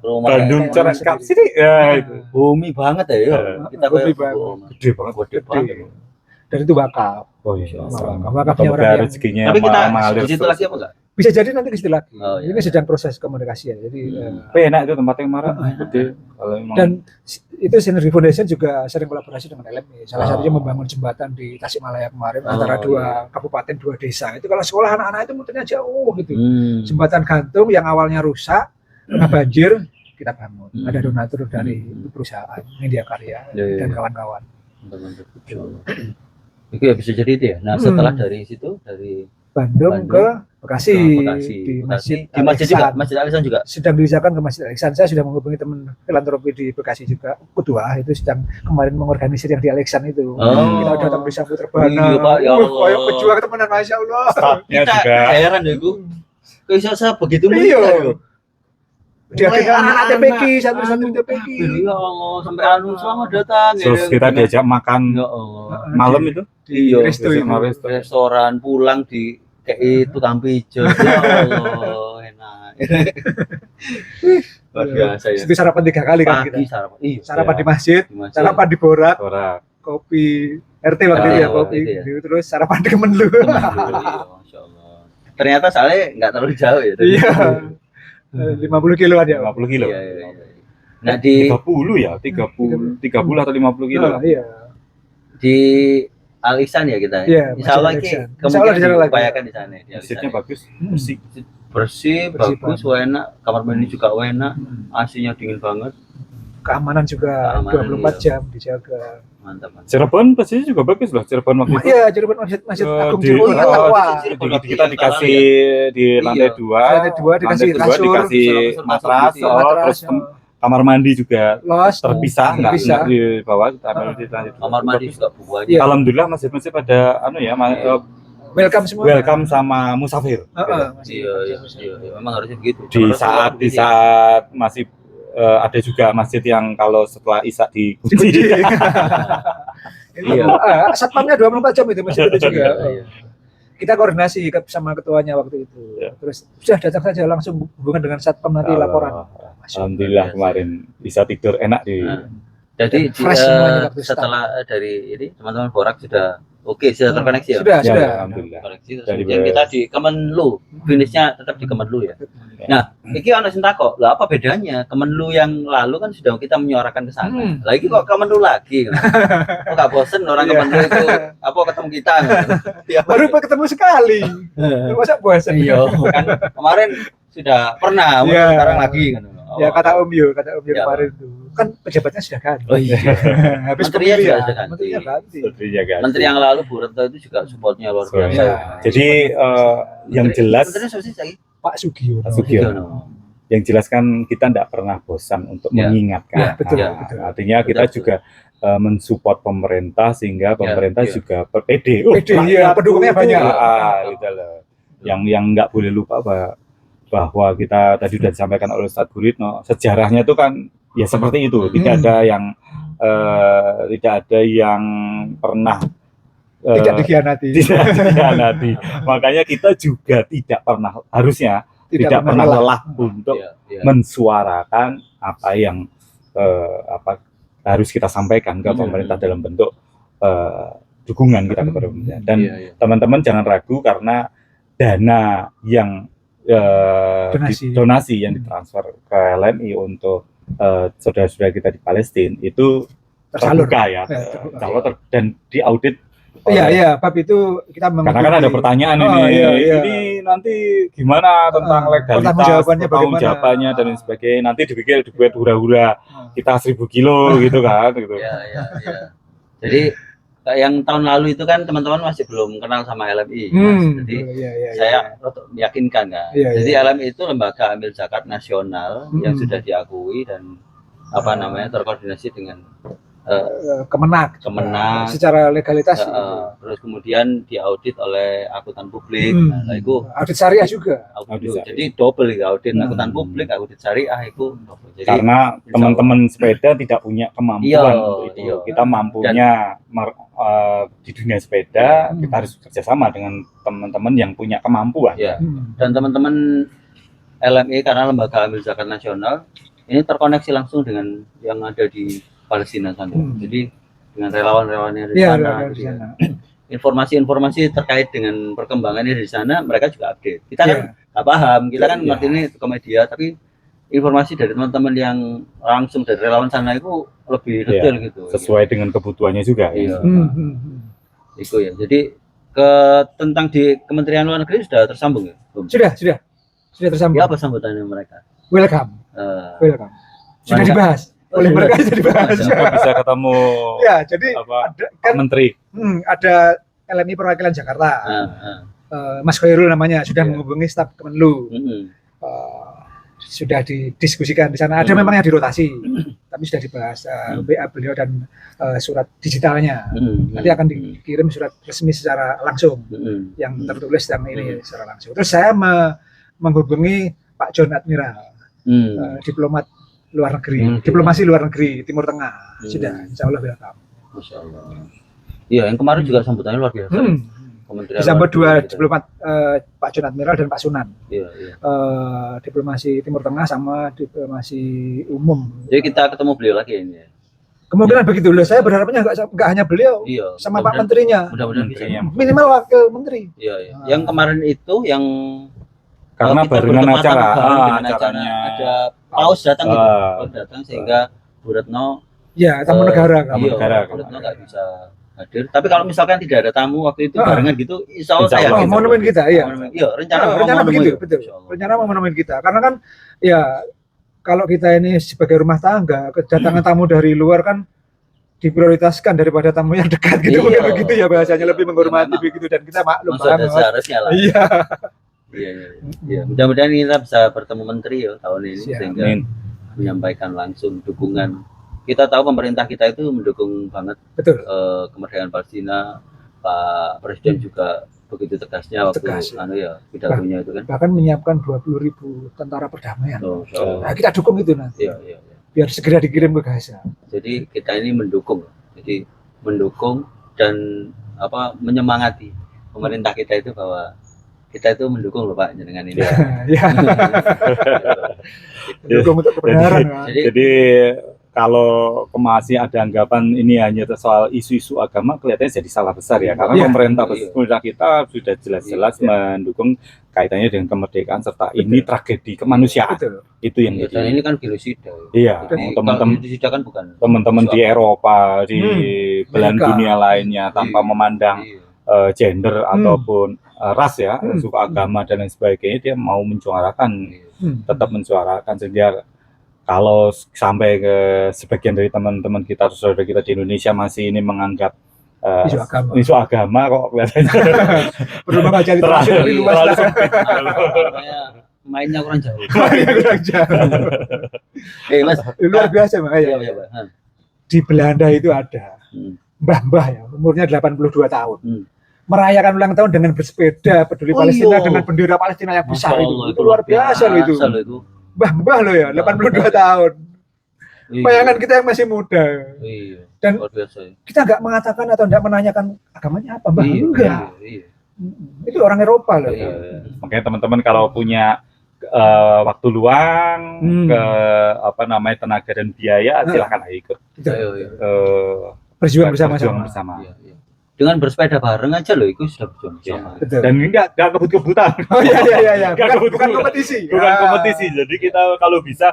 Rumah Bandung Kayak cara sendiri. kap sini ya itu. bumi banget ya. Iya. Kita Bumi kayak banget. rumah. Gede banget. Gede banget. Dan itu wakaf. Oh iya. Wakafnya orang Semoga yang rezekinya Tapi kita mengalir di situ terus. lagi apa enggak? bisa jadi nanti ke situ lagi. Oh, iya. Ini sedang proses komunikasi ya. Jadi Tapi enak itu tempat yang marah. Gede. Kalau emang dan itu Sinergi Foundation juga sering kolaborasi dengan LMI. Salah Oh. satunya membangun jembatan di Tasikmalaya kemarin Oh, antara dua iya. kabupaten, dua desa. Itu kalau sekolah anak-anak itu muternya jauh gitu. Hmm. Jembatan gantung yang awalnya rusak karena banjir kita bangun. Ada donatur dari perusahaan Media Karya Iya, iya, dan iya. kawan-kawan. Mantap-mantap. Insya Allah. Itu ya bisa jadi itu ya. Nah setelah dari situ dari Bandung Bandung ke Bekasi, ke Bekasi. di Masjid Di masjid juga, Al-Ihsan. Masjid Al-Ihsan juga. Sedang diusahakan ke Masjid Al-Ihsan. Saya sudah menghubungi teman filantropi di Bekasi juga. Kedua itu sedang kemarin mengorganisir yang di Al-Ihsan itu. Oh. Kita datang disambut Iya, terbana. Pak, ya Allah. Kayak pejuang temenan, Masya Allah. staffnya Kita juga heran ya gue. Kok bisa begitu Iya. mulia ya? Dia Mulai dengan anak anak-anak, TPQ, santri-santri TPQ. Ya Allah, sampai anu selamat datang. terus ya. kita diajak makan Ya Allah. malam itu Iya, Resto itu. restoran pulang di kayak itu hijau. Ya Allah, enak. Luar biasa ya. Itu sarapan 3 kali kan kita. Pagi sarapan. Iya. Sarapan di masjid, Di masjid. sarapan di Borak, orang kopi RT waktu itu ya, Oh, kopi. itu ya. Terus sarapan di Kemenlu. Teman dulu, iya, Masya Allah. Ternyata soalnya nggak terlalu jauh ya. Iya. 50 kiloan ya. 50 kilo. Iya, iya, iya. Nah di 30 ya, 30 atau 50 kilo. Iya. di Al Ihsan ya kita. Iya, Insya Allah Masjid Al Ihsan. kemungkinan Insya Allah di sana lagi. diupayakan di sana. Di Al Ihsan Masjidnya ya. bagus, bersih. Bersih, Bersih bagus, banget. enak. Kamar mandi juga enak. AC-nya dingin banget. Keamanan juga Keamanan, 24 iya. jam dijaga. Mantap, mantap. Cirebon pastinya juga bagus loh, Cirebon waktu itu. Iya, Cirebon Masjid Agung Di- Cirebon kan oh, wah. kita dikasih di lantai Iya. 2, Lantai 2 dikasih kasur, dikasih kasur, matras, gitu ya. terus kamar mandi juga los terpisah, nggak di bawah, kamar mandi di lantai 2. Kamar mandi juga buahnya. Iya. Alhamdulillah masjid-masjid pada welcome semua. welcome sama musafir. Iya. Memang harusnya begitu. Di saat masih ada juga masjid yang kalau setelah Isya dikunci. Iya. Satpamnya 24 jam itu masjid itu juga. Iya. Kita koordinasi sama ketuanya waktu itu. Iya. Terus sudah datang saja langsung hubungan dengan satpam nanti laporan. Alhamdulillah kemarin bisa tidur enak di. Nah, jadi Fresh semuanya waktu setelah dari ini teman-teman Borak sudah oke, sudah terkoneksi ya. Sudah. Alhamdulillah. Koneksi terus Dari kemudian kita di Kemenlu, finishnya tetap di Kemenlu ya. Nah, iki ana sing takok, lah apa bedanya? Kemenlu yang lalu kan sudah kita menyuarakan ke sana. Lagi kok Kemenlu lagi. Kok gak bosen orang Kemenlu itu apa ketemu kita? Tiap Baru ketemu sekali. Masa bosan? iya, kan kemarin sudah pernah, Iya. sekarang lagi kan. Ya kata Om Yo Ya, kemarin itu. Kan pejabatnya sudah ganti. Oh iya. Habis Menterinya pemilihan, sudah ganti. Menterinya ganti. Menteri yang lalu Bu Retno itu juga supportnya luar biasa. Iya. Jadi yang jelas Menterinya siapa sih lagi? Pak Sugiono. Pak Sugiono. Yang jelas kan kita tidak pernah bosan untuk Ya. mengingatkan. Ya, betul, Nah, betul. Artinya kita Betul. juga mensupport pemerintah sehingga pemerintah ya. juga pede. Pede, iya, pendukungnya banyak. Gitu loh. Yang nggak boleh lupa bahwa kita tadi sudah disampaikan oleh Ustadz Guritno, sejarahnya itu kan ya seperti itu. Tidak ada yang pernah Tidak dikhianati. tidak dikhianati. Makanya kita juga harusnya tidak pernah lelah untuk mensuarakan apa yang harus kita sampaikan ke pemerintah dalam bentuk dukungan kita kepada pemerintah. Dan teman-teman jangan ragu karena dana yang donasi yang ditransfer ke LMI untuk saudara-saudara kita di Palestina itu terbuka ya, dan diaudit. Iya, bab itu kita Karena kan ada pertanyaan ini nanti gimana tentang legalitas, pertanggungjawabannya dan lain sebagainya. Nanti dibuat hura-hura kita 1000 kilo gitu kan. Gitu. Iya. Jadi yang tahun lalu itu kan teman-teman masih belum kenal sama LMI. Jadi saya meyakinkan kan. Jadi LMI itu lembaga amil zakat nasional yang sudah diakui dan terkoordinasi dengan Kemenag secara legalitas terus kemudian diaudit oleh akuntan publik. Nah, itu audit syariah juga. Jadi double ya, audit akuntan publik, audit syariah itu double. Jadi karena teman-teman sepeda tidak punya kemampuan untuk itu. Kita mampunya di dunia sepeda, kita harus kerjasama dengan teman-teman yang punya kemampuan. Ya. Dan teman-teman LMI karena lembaga amil zakat nasional ini terkoneksi langsung dengan yang ada di Palestina sana. Jadi dengan relawan-relawan yang ada di sana. Informasi-informasi terkait dengan perkembangannya di sana mereka juga update. Kita kan nggak paham, kita kan ngerti ini ke media, tapi informasi dari teman-teman yang langsung dari relawan sana itu lebih detail gitu. Sesuai dengan kebutuhannya juga. Iya. Itu ya. Jadi tentang di Kementerian Luar Negeri sudah tersambung ya? Sudah tersambung. Ya, apa sambutannya mereka? Welcome. Sudah dibahas. Oleh mereka sudah dibahas. Bisa ketemu. Ya, jadi kan Menteri. Ada LMI perwakilan Jakarta. Mas Khairul namanya sudah menghubungi staf Kemenlu. Sudah didiskusikan di sana. Ada memang yang dirotasi, tapi sudah dibahas WA beliau dan surat digitalnya. Nanti akan dikirim surat resmi secara langsung yang tertulis yang ini secara langsung. Terus saya menghubungi Pak John Admiral, diplomat luar negeri, diplomasi luar negeri Timur Tengah. Sudah, insya Allah welcome. Masya Allah. Iya, yang kemarin juga sambutannya luar biasa. Disambut dua diplomat, Pak John Admiral dan Pak Sunan. Iya. Diplomasi Timur Tengah sama diplomasi umum. Jadi kita ketemu beliau lagi ini ya. Kemungkinan begitu loh. Saya berharapnya nggak hanya beliau, sama Pak Menterinya. Mudah-mudahan bisa. Minimal wakil menteri. Iya. Yang kemarin itu yang karena barengan acaranya ada paus datang gitu. Ah. Paus datang sehingga Bu Retno Ya, tamu negara kan. tamu iya, negara, Bu Retno nggak bisa hadir. Tapi kalau misalkan tidak ada tamu waktu itu Ah. barengan gitu, insya Allah Insya saya Allah. Oh, yakin. mau nemuin kita, iya. Iya, rencana mau Rencana nemuin. begitu, betul. Insya Allah. Rencana mau menemuin kita. Karena kan ya kalau kita ini sebagai rumah tangga, kedatangan tamu dari luar kan diprioritaskan daripada tamu yang dekat gitu. Iya. Mungkin begitu ya bahasanya, lebih menghormati memang. begitu, dan kita maklum Maksudnya banget. seharusnya lah. Iya. Iya, iya, iya. Mudah-mudahan kita bisa bertemu menteri ya tahun ini Siap. sehingga Amin. menyampaikan langsung dukungan. Kita tahu pemerintah kita itu mendukung banget Betul. kemerdekaan Palestina. Pak Presiden juga begitu tegasnya waktu Tegas, ya. pidatonya itu kan. Bahkan menyiapkan 20.000 tentara perdamaian. Oh, Insya Allah. Nah, kita dukung itu nanti. Iya, iya, iya. Biar segera dikirim ke Gaza. Jadi kita ini mendukung. Jadi mendukung dan menyemangati pemerintah kita itu bahwa kita itu mendukung loh Pak jenengan ini. Ya, dukung untuk kebenaran. Pak. Jadi kalau masih ada anggapan ini hanya soal isu-isu agama, kelihatannya jadi salah besar ya. Karena Iya. pemerintah Iya. kita sudah jelas-jelas Iya. mendukung kaitannya dengan kemerdekaan serta ini tragedi kemanusiaan. Betul. Itu yang Dan jadi. ini kan genosida. Iya, Jadi, teman-teman kalau genosida kan bukan teman-teman di Eropa, di belahan Amerika. dunia lainnya tanpa Iya. memandang Iya. gender ataupun ras ya, Hmm. suku agama dan lain sebagainya, dia mau mensuarakan, tetap mensuarakan. Sehingga kalau sampai ke sebagian dari teman-teman kita, saudara kita di Indonesia masih ini menganggap Isu agama. kok kelihatannya Perlu membaca literasi terlalu lebih luas terlalu lah. sempit. Makanya mainnya kurang jauh. Makanya kurang jauh. Mas. Luar biasa Pak. Iya, Ya. iya, Pak. Di Belanda itu ada Hmm. mbah-mbah ya, umurnya 82 tahun. Hmm. Merayakan ulang tahun dengan bersepeda peduli Oh, Palestina iya. dengan bendera Palestina yang besar Masya itu. Allah, Itu luar biasa loh itu. Mbah-mbah loh ya, 82 tahun. Bayangan kita yang masih muda. Iya. Dan Luar biasa. Ya. kita nggak mengatakan atau nggak menanyakan agamanya apa, Mbah. Iya, Enggak. iya, Itu orang Eropa loh. iya. Makanya teman-teman kalau punya waktu luang, ke tenaga dan biaya, silahkan ayo ikut Gitu. Iya, iya. Berjuang berjuang bersama-sama. bersama. Iya, iya. Dengan bersepeda bareng aja loh, itu sudah berjuang bersama. Betul. Dan enggak kebut-kebutan. Oh iya. Nggak Bukan kebut-kebutan. kompetisi. Bukan Ah, kompetisi. Jadi kita kalau bisa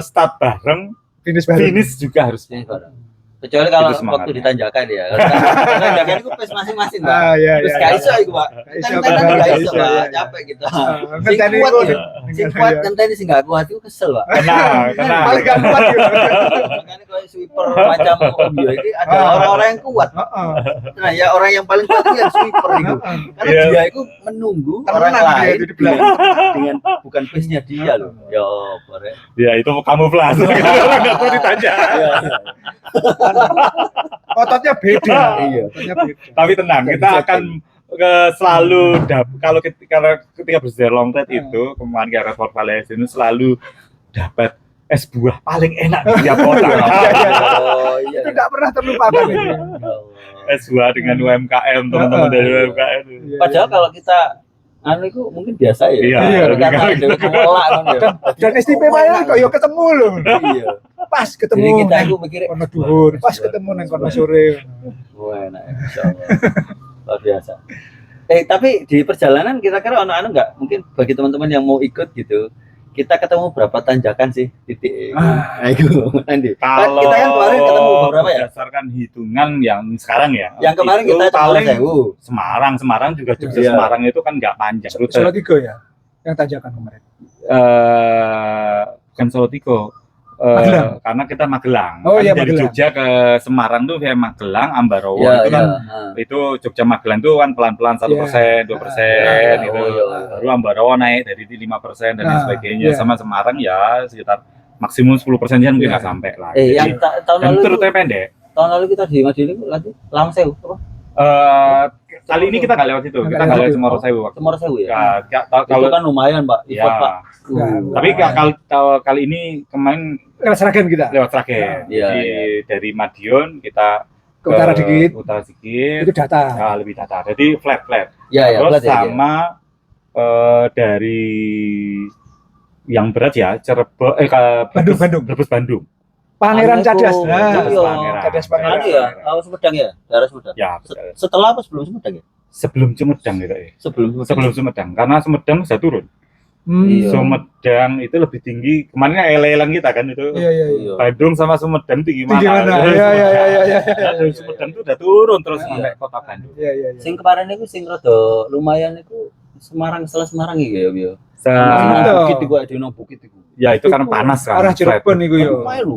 start bareng, Finish bareng. finish juga harus. Ini bareng. Kecuali kalau Itu semangatnya. waktu ditanjakan ya. Kalau tanjakan itu pes masing-masing, Pak. Iya. Terus gak iso iku, Pak. Iso, Kan Pak. gak Gak iso, iso, Pak. iya. Capek gitu. Ngenteni Sing kuat iku. ya. Sing kuat ngenteni sing gak kuat itu kesel, Pak. Tenang. Paling gak kuat gitu. Makanya kalau sweeper macam Om Yo ini ada orang-orang yang kuat. Heeh. Nah, ya orang yang paling kuat itu yang sweeper itu. Karena Iya. dia itu menunggu Tenang orang dia lain itu di belakang. dengan bukan pace-nya dia loh. Ya, boleh. Ya itu kamuflase. Enggak perlu ditanya. Iya. Ototnya beda. Iya. Ototnya beda. Tapi tenang, kita akan selalu kalau ketika bersejarah long ride itu kemarin ke Red Fort Palestine selalu dapat es buah paling enak di tiap kota. Oh, iya. Itu tidak pernah terlupakan itu. Ya Allah. Es buah dengan UMKM, teman-teman dari UMKM. Padahal kalau kita itu mungkin biasa ya. Iya. Karena ada kemelak kan ya. Dan istimewanya kok yo ketemu loh. Iya. Pas Jadi ketemu. kita itu mikirnya Kono dhuwur, pas ketemu nang kono sore. wah enak ya, insyaallah. Luar biasa. Tapi di perjalanan kira-kira anak-anak nggak mungkin bagi teman-teman yang mau ikut gitu, kita ketemu berapa tanjakan sih titik? Nah, itu nanti. Kalau Kita kan kemarin ketemu beberapa ya? berdasarkan hitungan yang sekarang ya. Yang kemarin itu kita paling Sewu. Semarang juga Jogja Iya. Semarang itu kan nggak panjang rute. Solo 3 ya. Yang tanjakan kemarin. Bukan Solo Tigo. Magelang. Karena kita Magelang. Oh, Kan iya, dari Magelang. Jogja ke Semarang tuh kayak Magelang, Ambarawa Iya, itu kan iya. itu Jogja Magelang tuh kan pelan-pelan 1%, 2% gitu. Oh, iya. Baru Ambarawa naik dari 5% dan lain Ah, sebagainya. iya. Sama Semarang ya sekitar maksimum 10% kan mungkin Iya. nggak sampai lah. Yang Jadi, tahun dan lalu itu itu, rute pendek. tahun lalu kita di Madiun lagi Lawang Sewu apa? Kali ini kita nggak lewat itu, kita Nggak nggak lewat lewat itu. Cemorosewu waktu. Cemoro Sewu ya. Ya, Itu kan lumayan, Pak. ya. Effort, Pak. Tapi kalau kali ini kemarin Lewat Sragen kita. lewat Sragen. Iya, Jadi iya. dari Madiun kita Ke utara dikit. Utara dikit. Itu data. Nah, lebih datar. Jadi flat. Ya, ya, Terus berat ya, sama dari yang berat ya Cirebon Bandung. Brebes Bandung. Pangeran Cadas. Nah, Nah, Pangeran. Cadas Anu Pangeran. ya, Sumedang ya, daerah Sumedang. Ya, Setelah apa sebelum Sumedang ya? sebelum Sumedang gitu ya. Sebelum Sumedang. Sebelum Sumedang karena Sumedang sudah turun. Iya. Sumedang itu lebih tinggi. Kemarin elelan kita kan itu. Iya. Iya. Bandung sama Sumedang itu gimana? Gimana? Iya. Dari Sumedang itu udah turun terus Iya. sampai kota Bandung. Iya. Sing kemarin itu sing rada lumayan itu Semarang Semarang iki ya, Bio. Iya. Bukit iku ada nang bukit iku. Ya itu kan panas kan. Arah Cirebon iku yo. Lumayan lu.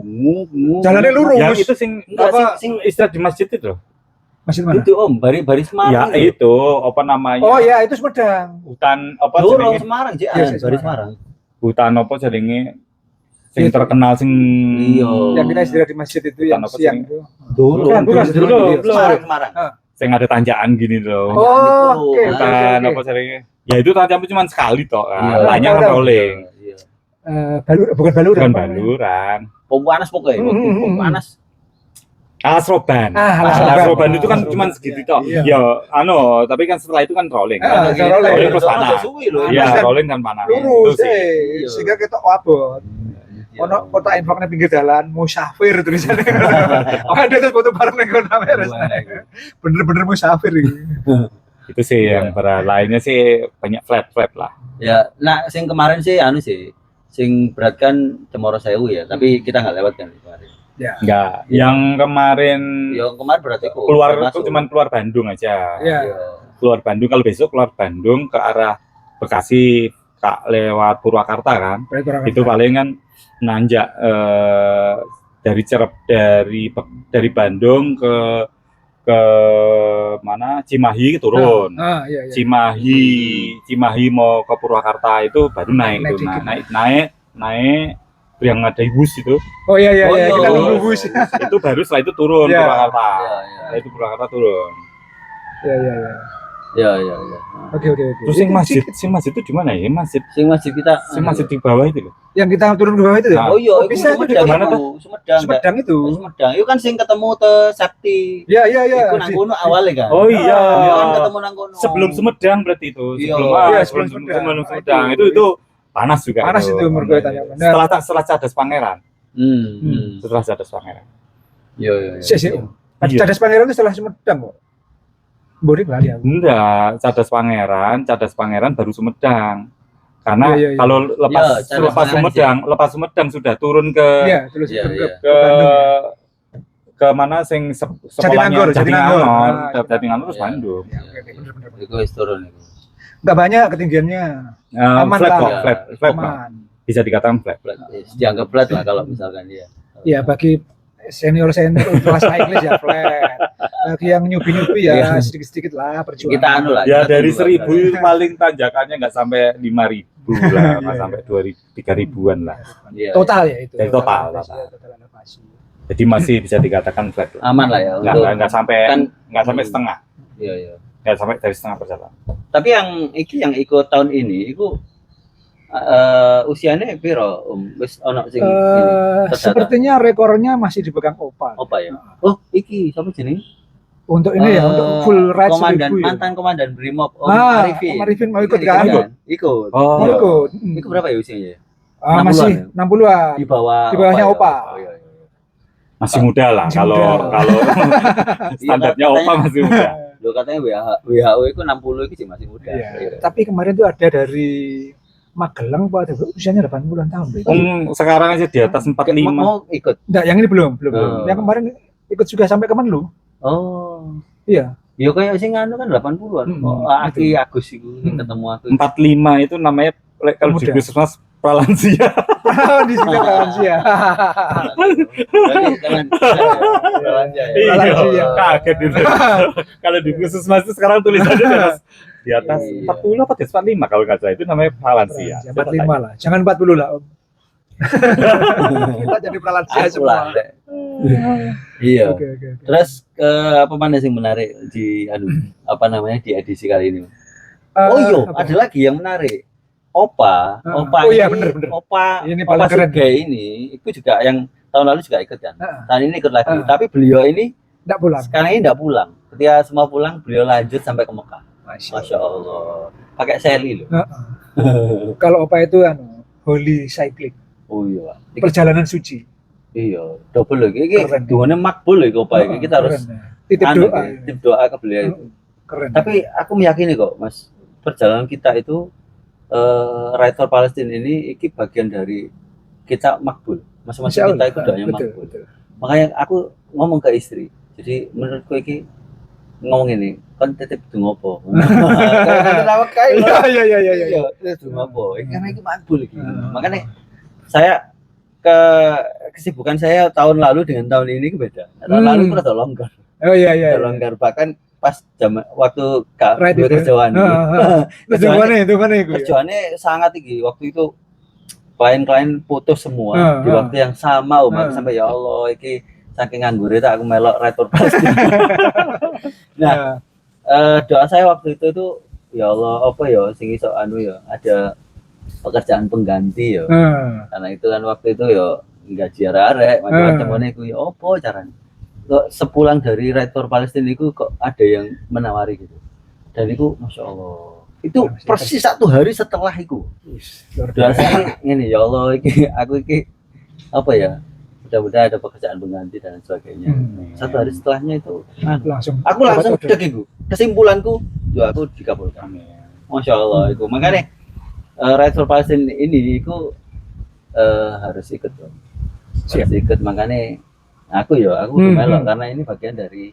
Jalannya lurus. Yang itu sing Enggak, apa sing- istirahat di masjid itu. Masjid mana? Itu Om, bari Ya Semarang. itu apa namanya? Oh iya, itu Sumedang. Hutan apa Dorong jenenge? Semarang, Cik. Iya, Bari Semarang. Hutan apa jenenge? Sing Itu. terkenal sing Iya. Yang kita istirahat di masjid itu yang Bukan apa siang sih? itu. Bukan, Bukan, belum. Semarang. Sing ada tanjakan gini loh. Oh, oke. Hutan apa jenenge? Ya itu tanjakan cuma sekali toh. Iya. Lainnya kan Tahu. rolling. Iya. Bukan Baluran. Bukan baluran. Pompa panas pokoknya. Pompa panas. Alasroban. Alasroban. Alasroban itu kan cuma segitu toh. Iya. Ya, tapi kan setelah itu kan rolling. Ah, Kan? rolling. Rolling terus panas. Suwi loh. Iya, kan rolling kan panas. Lurus, Itu sih. Iya. sehingga kita abot. Ono kota infaknya pinggir jalan, musafir tulisannya. Oh, ada tuh foto bareng nih kota Meres. Bener-bener musafir ini. Itu sih yang lainnya sih banyak flat lah. Ya, nah sing kemarin sih anu sih. Sing berat kan Cemoro Sewu ya, tapi kita nggak lewat kan kemarin. Ya. Enggak, yang kemarin Ya kemarin berarti kok keluar masuk. itu cuma keluar Bandung aja. Iya. Iya. Keluar Bandung, kalau besok keluar Bandung ke arah Bekasi lewat Purwakarta kan. Itu paling kan nanjak dari Bandung ke mana Cimahi turun. Iya. Cimahi mau ke Purwakarta itu baru naik Naik tuh. dikit. Naik yang ada bus itu. Oh iya, Oh, kita iya. nunggu bus. Itu baru setelah itu turun Iya. Purwakarta. Iya, Setelah itu Purwakarta turun. Iya. iya. Oke. Terus sing masjid itu di mana ya? Sing masjid kita Sing masjid di bawah itu loh. Yang kita turun ke bawah itu ya? Nah. Oh iya, Oh, itu bisa itu di Sumedang mana itu. Sumedang. Sumedang itu. Sumedang. Itu kan sing ketemu te Sakti. Iya. Iku nang kono awalnya kan. Oh iya. Iya kan ketemu nang kono. Sebelum Sumedang berarti itu. Iya. Iya, Sebelum sebelum Sumedang. Itu panas juga. Panas itu mergo tanya. Setelah Cadas Pangeran. Hmm. Setelah Cadas Pangeran. Iya. Iya. Iya. Cadas Pangeran itu setelah Sumedang kok. Borik lali aku. Enggak, Cadas Pangeran baru Sumedang. Karena Iya. kalau lepas Iya, Cadas Pangeran lepas Sumedang sudah turun ke Iya, terus Iya, iya. ke Bandung. ke mana sing Jatinangor, sekolahnya Jatinangor. Jatinangor terus Iya. Bandung. Ya, oke, bener. Iku wis turun iku. Enggak banyak ketinggiannya. Aman Flat lah. kok, flat kok. Aman. Bisa dikatakan flat. Flat. Dianggap flat lah kalau misalkan dia. Iya, bagi senior kelas naik ya flat. Bagi yang nyubi Iya. ya sedikit-sedikit lah perjuangan. Kita anu lah. Ya kita dari tunggu 1.000 paling tanjakannya nggak sampai 5.000 lah, nggak sampai 3.000-an lah. Iya. Total ya itu. Dari total. Total elevasi. Jadi masih bisa dikatakan flat lah. Aman lah ya. Nggak sampai kan- nggak sampai setengah, Iya. nggak sampai dari setengah perjalanan. Tapi yang ikut tahun ini iku usianya piro wis ono sing ini terdata. Sepertinya rekornya masih dipegang Opa. Apa ya? Oh, iki sapa jenenge? Untuk ini ya, untuk full ride komandan 1000 ya. mantan komandan Brimob Om Arifin. Om Arifin mau ikut Ikut kan? kan? Ikut. Oh, Mau Iya. ikut. Iku berapa ya usianya? Masih 60-an 60-an. Di bawah Di bawahnya ya? Opa. Oh, iya. masih muda lah. Masih Kalau muda. kalau standarnya Iya, Opa masih muda. Lo katanya WHO itu 60 itu sih masih muda. Iya. Iya. Tapi kemarin tuh ada dari Magelang pada usianya 80-an tahun. Sekarang aja di atas 45. Mau ikut. Enggak, yang ini belum. Oh. Yang kemarin ikut juga sampai Kemenlu. Oh. Iya. Ya kayak sing anu kan 80-an. Oh, Aki Agus iku ketemu aku. 45 itu namanya kalau di Muda. puskesmas pralansia. Di sini lansia. Jangan. Pralansia. Kaget itu. Kalau di puskesmas itu sekarang tulisannya di atas Iya. 40 apa di atas 45 kalau nggak salah itu namanya pralansia. 45 lah. Jangan 40 lah, Om. Kita jadi pralansia Aku lah. semua. Iya. Oke. Terus apa mana sih menarik di apa namanya di edisi kali ini? Oh iya, ada lagi yang menarik. Opa Oh iya, ini, bener. Opa Ini paling Opa keren. Sugeng ini itu juga yang tahun lalu juga ikut kan. Tahun ini ikut lagi. Heeh. Tapi beliau ini Enggak pulang. sekarang ini enggak pulang. Ketika semua pulang, beliau lanjut sampai ke Mekah. Masya Masya Allah. Pakai seli loh. Kalau Opa itu holy cycling, Oh iya. perjalanan suci. Iya, double lagi. Ini Keren. duanya makbul lagi Opa ini. Kita harus Keren, ya. Titip anu, doa. titip doa ke beliau itu. Keren. Tapi aku meyakini kok, Mas, perjalanan kita itu Right for Palestine ini bagian dari kita makbul. Masing-masing kita itu doanya makbul. Makanya aku ngomong ke istri. Jadi menurutku iki ngomong ini kan titip dungo apa. Iya, titip dungo apa. Karena iki makbul iki. Makanya saya kesibukan saya tahun lalu dengan tahun ini beda. Tahun lalu itu rada longgar. Oh iya. Longgar bahkan pas waktu kerjaan. Kerjaannya sangat tinggi. Waktu itu klien-klien putus semua di waktu yang sama sampai ya Allah iki saking nganggur itu aku melok Right for Palestine. Nah, doa saya waktu itu ya Allah apa ya sing iso ya ada pekerjaan pengganti ya. Karena itu kan waktu itu ya gaji arek macam-macam ngene iku ya apa caranya. Kok sepulang dari Right for Palestine itu kok ada yang menawari gitu. Dan itu Masya Allah. Itu persis 1 hari setelah itu. Doa saya ini ya Allah aku apa ya mudah-mudahan ada pekerjaan pengganti dan sebagainya. 1 hari setelahnya itu aku langsung udah gitu. Kesimpulanku ya aku dikabulkan. Masya Allah itu. Makanya Right for Palestine ini itu harus ikut dong. Harus ikut makanya aku melok karena ini bagian dari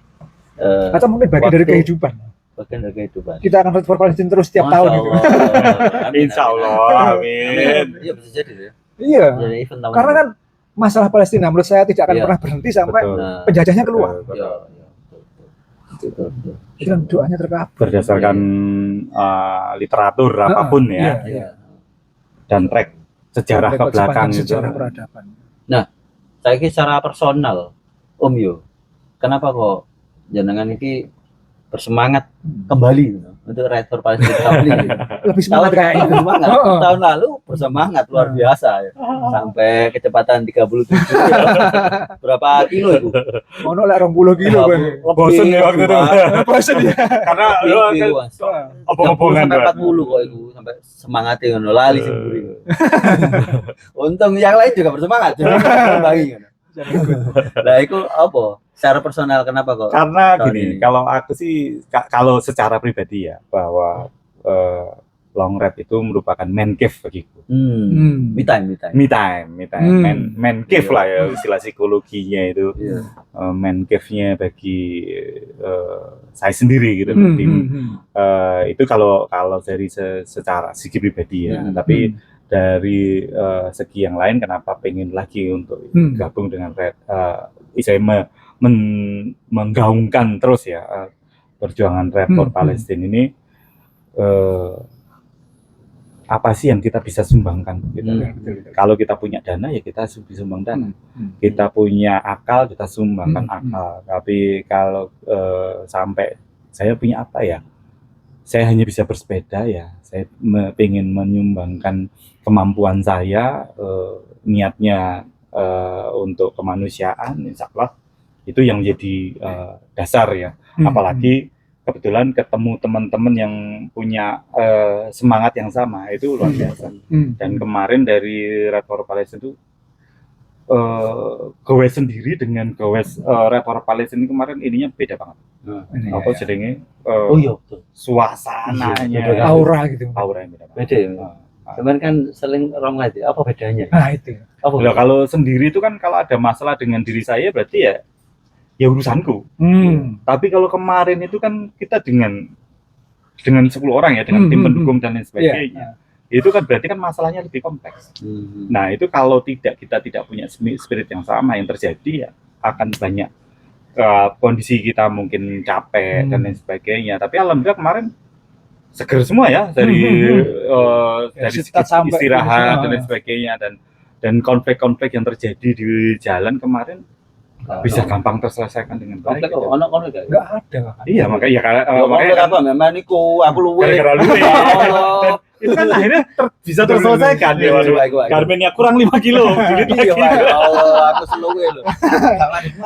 atau mungkin bagian dari kehidupan. Bagian dari kehidupan. Kita akan Right for Palestine terus setiap tahun gitu. Insya Allah, amin. Iya bisa jadi ya. Iya. Jadi event tahun karena kan masalah Palestina menurut saya tidak akan pernah berhenti sampai penjajahnya keluar. Itu kan doanya terkabul. Berdasarkan literatur apapun ya. Dan track sejarah ke belakang sejarah peradaban. Nah, saya secara personal, Om Yo, kenapa kok jenengan ini bersemangat kembali untuk Right for Palestine gitu. Lebih semangat kayak itu. Tahun lalu bersemangat luar biasa ya. Sampai kecepatan 37 ya. Berapa kilo itu? Ono lek 20 kilo kan. Bosen ya waktu itu. Bosen ya. Karena lu apa-apaan sampai 40 kok itu sampai semangatnya ngono lali sing mburi. Untung yang lain juga bersemangat. Bagi ngono. Nah, itu apa? Secara personal kenapa kok? Karena gini, kalau aku sih kalau secara pribadi ya bahwa long ride itu merupakan man cave bagiku. Me time. Man cave lah ya istilah psikologinya itu. Man cave-nya bagi saya sendiri gitu. Itu kalau dari secara segi pribadi ya. Tapi dari segi yang lain kenapa pengen lagi untuk gabung dengan Red saya menggaungkan terus ya perjuangan Right for Palestine ini apa sih yang kita bisa sumbangkan gitu. Kalau kita punya dana ya kita sumbang dana. Kita punya akal kita sumbangkan akal. Tapi kalau sampai saya punya apa ya? Saya hanya bisa bersepeda ya. Saya pengen menyumbangkan kemampuan saya, niatnya untuk kemanusiaan, insya Allah itu yang jadi dasar ya. Apalagi kebetulan ketemu teman-teman yang punya semangat yang sama, itu luar biasa. Dan kemarin dari Right for Palestine itu gowes sendiri dengan gowes Right for Palestine kemarin ininya beda banget. Apa jadinya suasananya, aura gitu. Aura yang beda. Beda ya. Cuman kan seling wrong lagi. Apa bedanya? Nah itu. Loh, kalau sendiri itu kan kalau ada masalah dengan diri saya berarti ya urusanku. Tapi kalau kemarin itu kan kita dengan 10 orang ya, dengan tim pendukung dan lain sebagainya. Itu kan berarti kan masalahnya lebih kompleks. Nah, itu kalau kita tidak punya spirit yang sama, yang terjadi ya akan banyak kondisi kita mungkin capek dan lain sebagainya. Tapi alhamdulillah kemarin seger semua ya dari istirahat dan lain sebagainya, dan konflik-konflik yang terjadi di jalan kemarin bisa gampang terselesaikan dengan baik. Konflik enggak ada. Iya, makanya makanya apa memang niku aku luwe. Itu kan akhirnya bisa terselesaikan ya. Garmennya kurang 5 kilo. Iya, Allah, aku seluwe loh.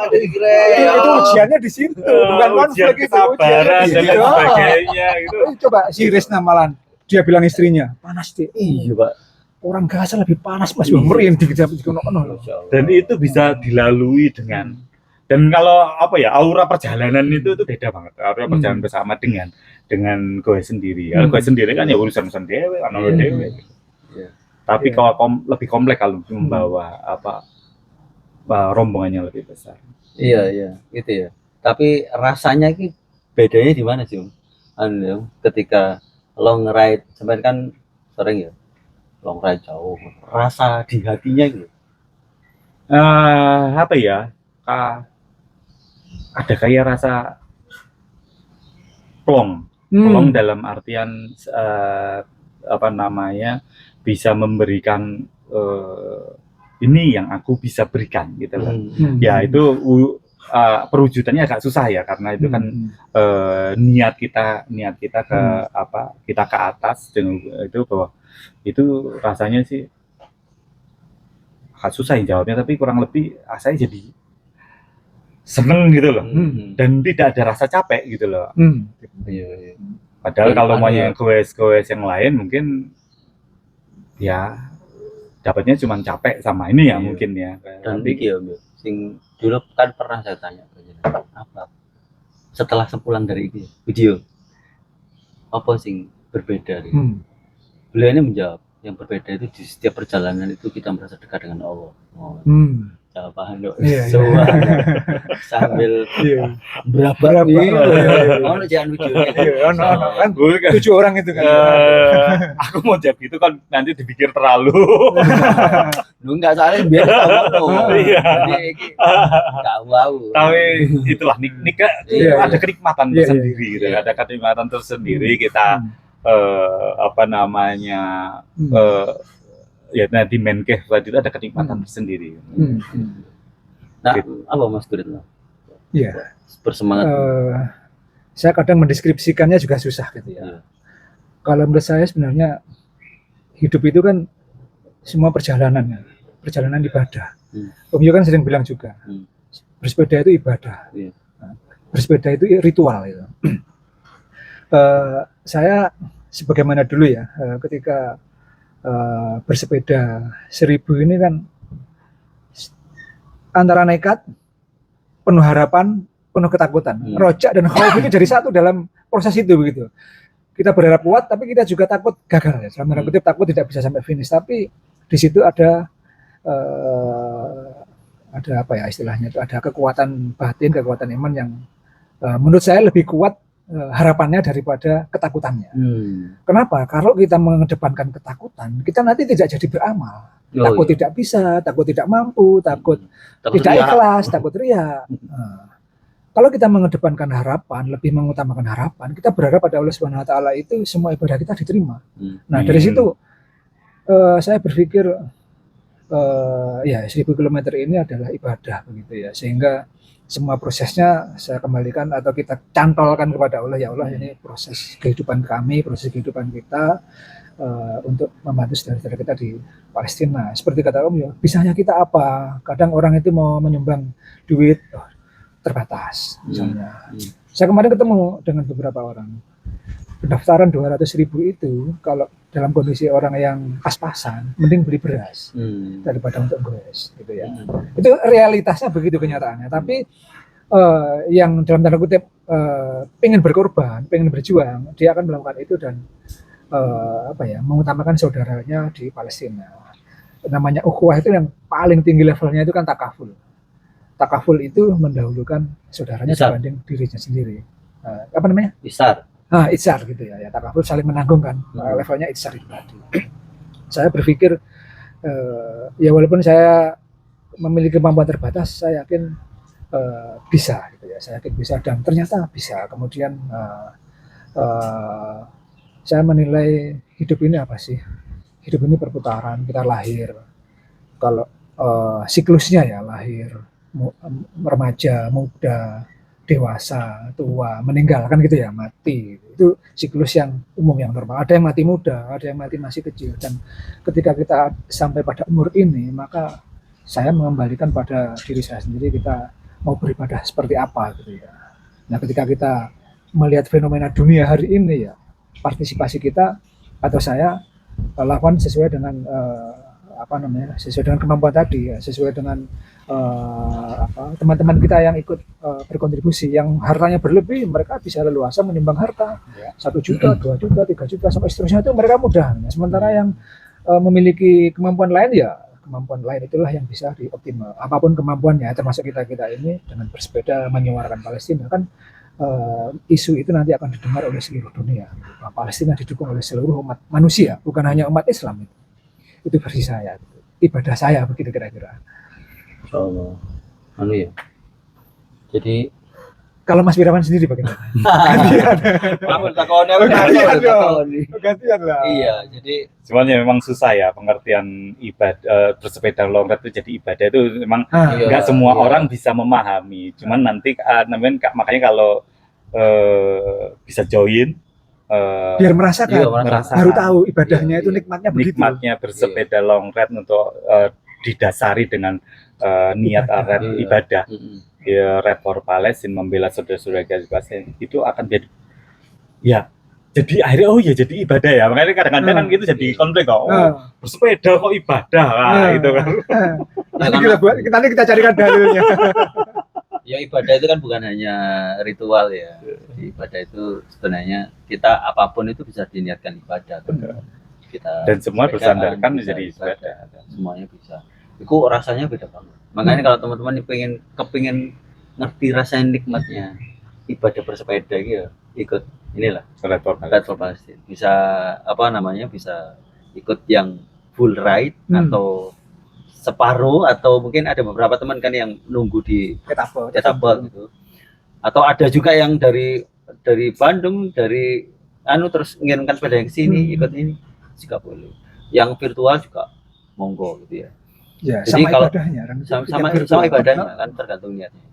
Itu ujiannya di situ, bukan konflik itu. Kesabaran dan lain sebagainya gitu. Coba si Resna malan, dia bilang istrinya, panas deh. Iya, Pak. Orang Gaza lebih panas Mas, merinding di kono. Dan itu bisa dilalui dengan, dan kalau apa ya, aura perjalanan itu beda banget. Aura perjalanan bersama dengan dengan gue sendiri. Kalau gue sendiri kan ya urusan dewe, anak dewe. Iya. Tapi kalau lebih kompleks kalau membawa rombongannya lebih besar. Iya, gitu ya. Tapi rasanya ini bedanya di mana sih, Om? Ketika long ride, sampai kan sering ya long ride jauh, rasa di hatinya gitu. Apa ya? Ada kayak rasa plong dalam artian apa namanya, bisa memberikan ini yang aku bisa berikan gitu loh. Ya itu perwujudannya agak susah ya, karena itu kan niat kita ke apa, kita ke atas, dan itu bahwa itu rasanya sih agak susah yang jawabnya, tapi kurang lebih saya jadi seneng gitu loh, dan tidak ada rasa capek gitu loh. Iya. Padahal Jadi kalau mau ya. yang goes yang lain mungkin ya dapatnya cuma capek sama ini ya, mungkin ya. Dan iki ya, sing dulu kan pernah saya tanya apa setelah sepulang dari ini video apa sing berbeda gitu. Beliau ini menjawab yang berbeda itu di setiap perjalanan itu kita merasa dekat dengan Allah. Jawaban dok, sambil berapa? Ono jangan videonya. Kan 7 orang itu kan. Aku mau jawab itu kan nanti dipikir terlalu. Lu nggak salah biar tahu. Iya. Tahu. Tapi itulah nikah ada kenikmatan tersendiri gitu. Ada kenikmatan tersendiri kita apa namanya ya nanti main cave tadi itu ada kenikmatan tersendiri. Nah, apa Mas Gurit? Iya. Bersemangat. Saya kadang mendeskripsikannya juga susah gitu ya. Kalau menurut saya sebenarnya hidup itu kan semua perjalanan ibadah. Om Yo kan sering bilang juga, bersepeda itu ibadah. Bersepeda itu ritual itu. Saya sebagaimana dulu ya, ketika bersepeda 1000 ini kan antara nekat, penuh harapan, penuh ketakutan. Rojak dan khauf itu jadi satu dalam proses itu begitu. Kita berharap kuat, tapi kita juga takut gagal ya. Dalam tanda kutip takut tidak bisa sampai finish. Tapi di situ ada apa ya istilahnya itu, ada kekuatan batin, kekuatan iman yang menurut saya lebih kuat harapannya daripada ketakutannya. Kenapa? Kalau kita mengedepankan ketakutan, kita nanti tidak jadi beramal. Takut tidak bisa, takut tidak mampu, takut tidak ikhlas, takut riya. Kalau kita mengedepankan harapan, lebih mengutamakan harapan, kita berharap pada Allah Subhanahu Wa Taala itu semua ibadah kita diterima. Nah dari situ saya berpikir ya 1000 km ini adalah ibadah begitu ya, sehingga semua prosesnya saya kembalikan atau kita cantolkan kepada Allah. Ya Allah, ini proses kehidupan kami, proses kehidupan kita untuk membantu saudara-saudara kita di Palestina. Seperti kata Om Yo, bisanya kita apa? Kadang orang itu mau menyumbang duit terbatas misalnya. Saya kemarin ketemu dengan beberapa orang. Pendaftaran 200.000 itu kalau dalam kondisi orang yang pas-pasan, mending beli beras daripada untuk goes, gitu ya. Itu realitasnya begitu kenyataannya. Tapi yang dalam tanda kutip pengen berkorban, pengen berjuang, dia akan melakukan itu dan apa ya, mengutamakan saudaranya di Palestina. Namanya ukhuwah itu yang paling tinggi levelnya itu kan takaful. Takaful itu mendahulukan saudaranya dibanding dirinya sendiri. Apa namanya? Isar. Itsar gitu ya. Takaful saling menanggung kan. Levelnya itsar itu tadi. Saya berpikir ya walaupun saya memiliki kemampuan terbatas, saya yakin bisa gitu ya. Saya yakin bisa dan ternyata bisa. Kemudian saya menilai hidup ini apa sih? Hidup ini perputaran, kita lahir. Kalau siklusnya ya lahir, remaja, muda, dewasa, tua, meninggal kan gitu ya, mati. Itu siklus yang umum, yang normal. Ada yang mati muda, ada yang mati masih kecil. Dan ketika kita sampai pada umur ini, maka saya mengembalikan pada diri saya sendiri, kita mau beribadah seperti apa gitu ya. Nah ketika kita melihat fenomena dunia hari ini ya, partisipasi kita atau saya lakukan sesuai dengan sesuai dengan kemampuan tadi ya, sesuai dengan teman-teman kita yang ikut berkontribusi, yang hartanya berlebih mereka bisa leluasa menyumbang harta 1 juta, 2 juta, 3 juta sampai seterusnya, itu mereka mudah. Sementara yang memiliki kemampuan lain ya, kemampuan lain itulah yang bisa dioptimal apapun kemampuannya, termasuk kita ini dengan bersepeda menyuarakan Palestina kan. Isu itu nanti akan didengar oleh seluruh dunia. Palestina didukung oleh seluruh umat manusia, bukan hanya umat Islam. Itu versi saya, ibadah saya begitu kira-kira. Insyaallah. Ya. Jadi kalau Mas Wirawan sendiri bagaimana? Gantian lah. Iya, jadi semuanya memang susah ya pengertian ibadah, bersepeda long ride itu jadi ibadah itu memang nggak semua orang bisa memahami. Cuman nanti makanya kalau bisa join biar merasakan, baru tahu ibadahnya itu nikmatnya begitu. Nikmatnya bersepeda long ride untuk didasari dengan niat ibadah. Ya, Ride for Palestine, membela saudara-saudara Gaza itu akan jadi jadi akhirnya jadi ibadah ya. Makanya kadang-kadang kan gitu jadi konflik kok. Bersepeda kok ibadah gitu kan. Nanti kita carikan dalilnya. Ya ibadah itu kan bukan hanya ritual ya. Ibadah itu sebenarnya kita apapun itu bisa diniatkan ibadah. Dan semua bersandarkan menjadi ibadah. Semuanya bisa. Itu rasanya beda banget. Makanya kalau teman-teman kepingin ngerti rasanya nikmatnya ibadah bersepeda gitu, ikut inilah Ride for Palestine. Bisa bisa ikut yang full ride atau separuh, atau mungkin ada beberapa teman kan yang nunggu di Ketapel gitu. Atau ada juga yang dari Bandung, dari terus ngirimkan sepeda yang sini ikut ini juga boleh. Yang virtual juga monggo gitu ya. Ya, jadi sama kalau ibadahnya, sama ibadahnya kan tergantung niatnya.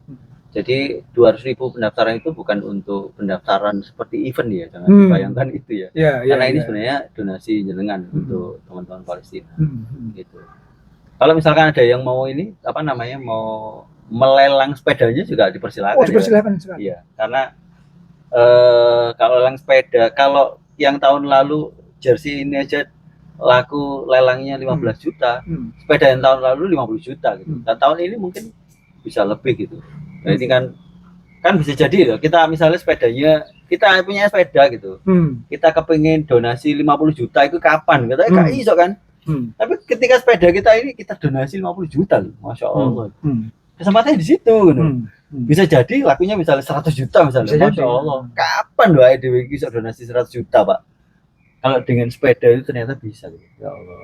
Jadi 200.000 pendaftaran itu bukan untuk pendaftaran seperti event ya, jangan dibayangkan itu ya. Karena ini sebenarnya donasi jenengan untuk teman-teman Palestina. Gitu. Kalau misalkan ada yang mau mau melelang sepedanya juga dipersilakan. Dipersilakan sekali. Iya, karena kalau lelang sepeda, kalau yang tahun lalu jersey ini aja laku lelangnya 15 juta, sepeda yang tahun lalu 50 juta gitu. Dan tahun ini mungkin bisa lebih gitu. Nah ini kan bisa jadi ya, kita misalnya sepedanya, kita punya sepeda gitu, kita kepingin donasi 50 juta itu kapan? Kita gak iso kan? Tapi ketika sepeda kita ini kita donasi 50 juta loh, Masya Allah. Kesempatannya di situ gitu. Bisa jadi lakunya misalnya 100 juta misalnya, Masya Allah. Kapan doa Dewi bisa donasi 100 juta Pak? Kalau dengan sepeda itu ternyata bisa gitu. Ya Allah.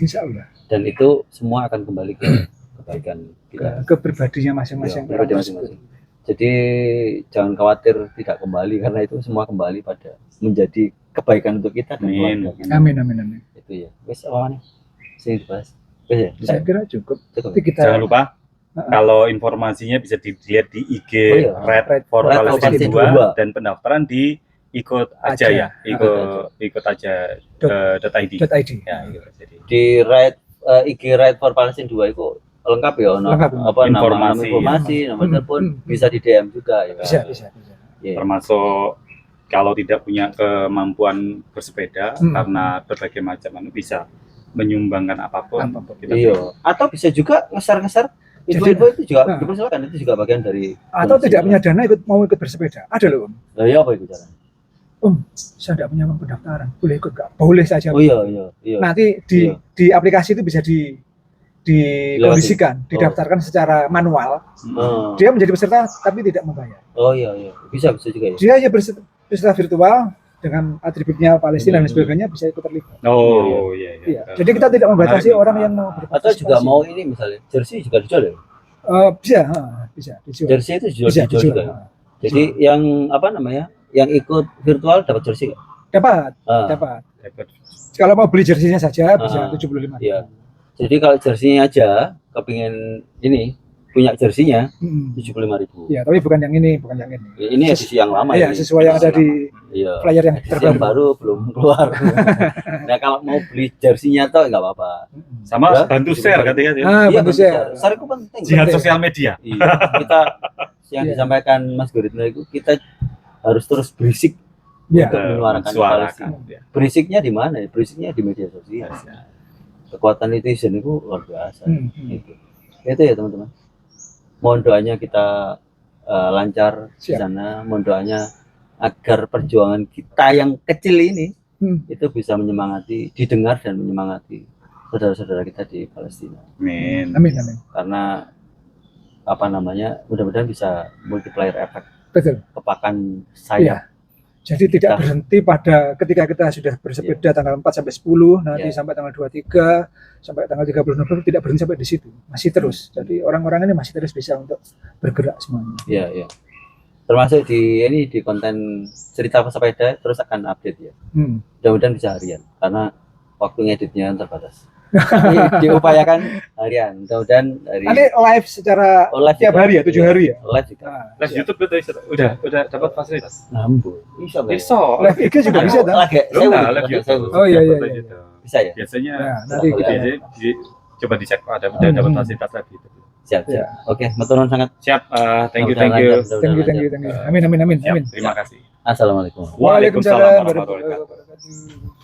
Insya Allah. Dan itu semua akan kembali ke kebaikan kita. Ke pribadinya masing-masing. Ya, masing-masing. Jadi jangan khawatir tidak kembali, karena itu semua kembali pada menjadi kebaikan untuk kita dan keluarga kita. Amin. Itu ya. Wes awalnya sini dibahas. Wes ya. Saya kira cukup. Jangan lupa kalau informasinya bisa dilihat di IG Ride for Palestine 2 dan pendaftaran di ikut aja ya, ikut aja .id. Ya, jadi di IG Ride for Palestine 2 itu lengkap ya, informasi, nomor telepon, bisa di DM juga ya. Bisa. Yeah. Termasuk kalau tidak punya kemampuan bersepeda karena berbagai macam bisa menyumbangkan apapun. Atau bisa juga ngeser info itu juga dipersilakan, itu juga bagian dari. Atau tidak punya dana mau ikut bersepeda, ada loh. Nah, ya apa itu cara? Saya tidak punya pendaftaran, boleh ikut nggak? Boleh saja. Oh iya. Nanti di aplikasi itu bisa dikondisikan, didaftarkan secara manual. Dia menjadi peserta tapi tidak membayar. Oh iya, bisa juga ya. Dia hanya peserta virtual dengan atributnya Palestina dan sebagainya bisa ikut terlibat. Oh iya. Jadi kita tidak membatasi orang yang mau berpartisipasi. Atau juga mau ini misalnya jersey juga dijual ya? Bisa. Jersey itu dijual juga. Jadi yang yang ikut virtual dapat jersey? Dapat. Kalau mau beli jersinya saja bisa 75. Iya. Jadi kalau jersinya aja kepingin punya jersinya 75.000. Iya, tapi bukan yang ini. Ini edisi yang lama ya. Iya, sesuai yang ada di flyer yang terbaru. Yang baru belum keluar. Nah, kalau mau beli jersinya toh enggak apa-apa. Sama bantu share katanya. Bantu share. Share itu penting. Jihad sosial media. Iya. Kita yang disampaikan Mas Guritno itu kita harus terus berisik untuk menyuarakan Palestina. Berisiknya di mana? Berisiknya di media sosial. kekuatan netizen itu luar biasa. Hmm. Itu ya teman-teman. Mohon doanya kita lancar di Siap. sana. Mohon doanya agar perjuangan kita yang kecil ini itu bisa menyemangati, didengar dan menyemangati saudara-saudara kita di Palestina. Amin. Amin, amin. Karena apa namanya, mudah-mudahan bisa multiplier efek Betul. kepakan Iya. sayap. Jadi tidak Kita- berhenti pada ketika kita sudah bersepeda tanggal 4 sampai 10, nanti Iya. sampai tanggal 23, sampai tanggal 30 November tidak berhenti sampai di situ. Masih terus. Jadi orang-orang ini masih terus bisa untuk bergerak semuanya. Iya, iya. Termasuk di konten cerita pesepeda terus akan update ya. Mudah-mudahan bisa harian karena waktu ngeditnya terbatas. Tapi diupayakan harian. Mudah-mudahan Nanti live secara live tiap juga. hari ya, 7 Iya, hari ya. live juga. Nah, Live siap. YouTube itu udah dapat fasilitas. Ampun. Bisa nggak ya? Bisa. Live IG juga bisa kan? Lagi, Belum saya lah, udah- live YouTube. saya- Oh, iya, iya, Dapat iya. gitu. Bisa ya? Biasanya Nah, nanti kita biasanya coba dicek ada dapat fasilitas lagi gitu. Siap, siap. Oke, maturnuun sangat. Siap, thank you. Mudah-mudahan lancar, mudah-mudahan Thank you. lancar. Amin, amin, amin, Siap, amin. terima kasih. Assalamualaikum. Waalaikumsalam warahmatullahi wabarakatuh. wabarakatuh.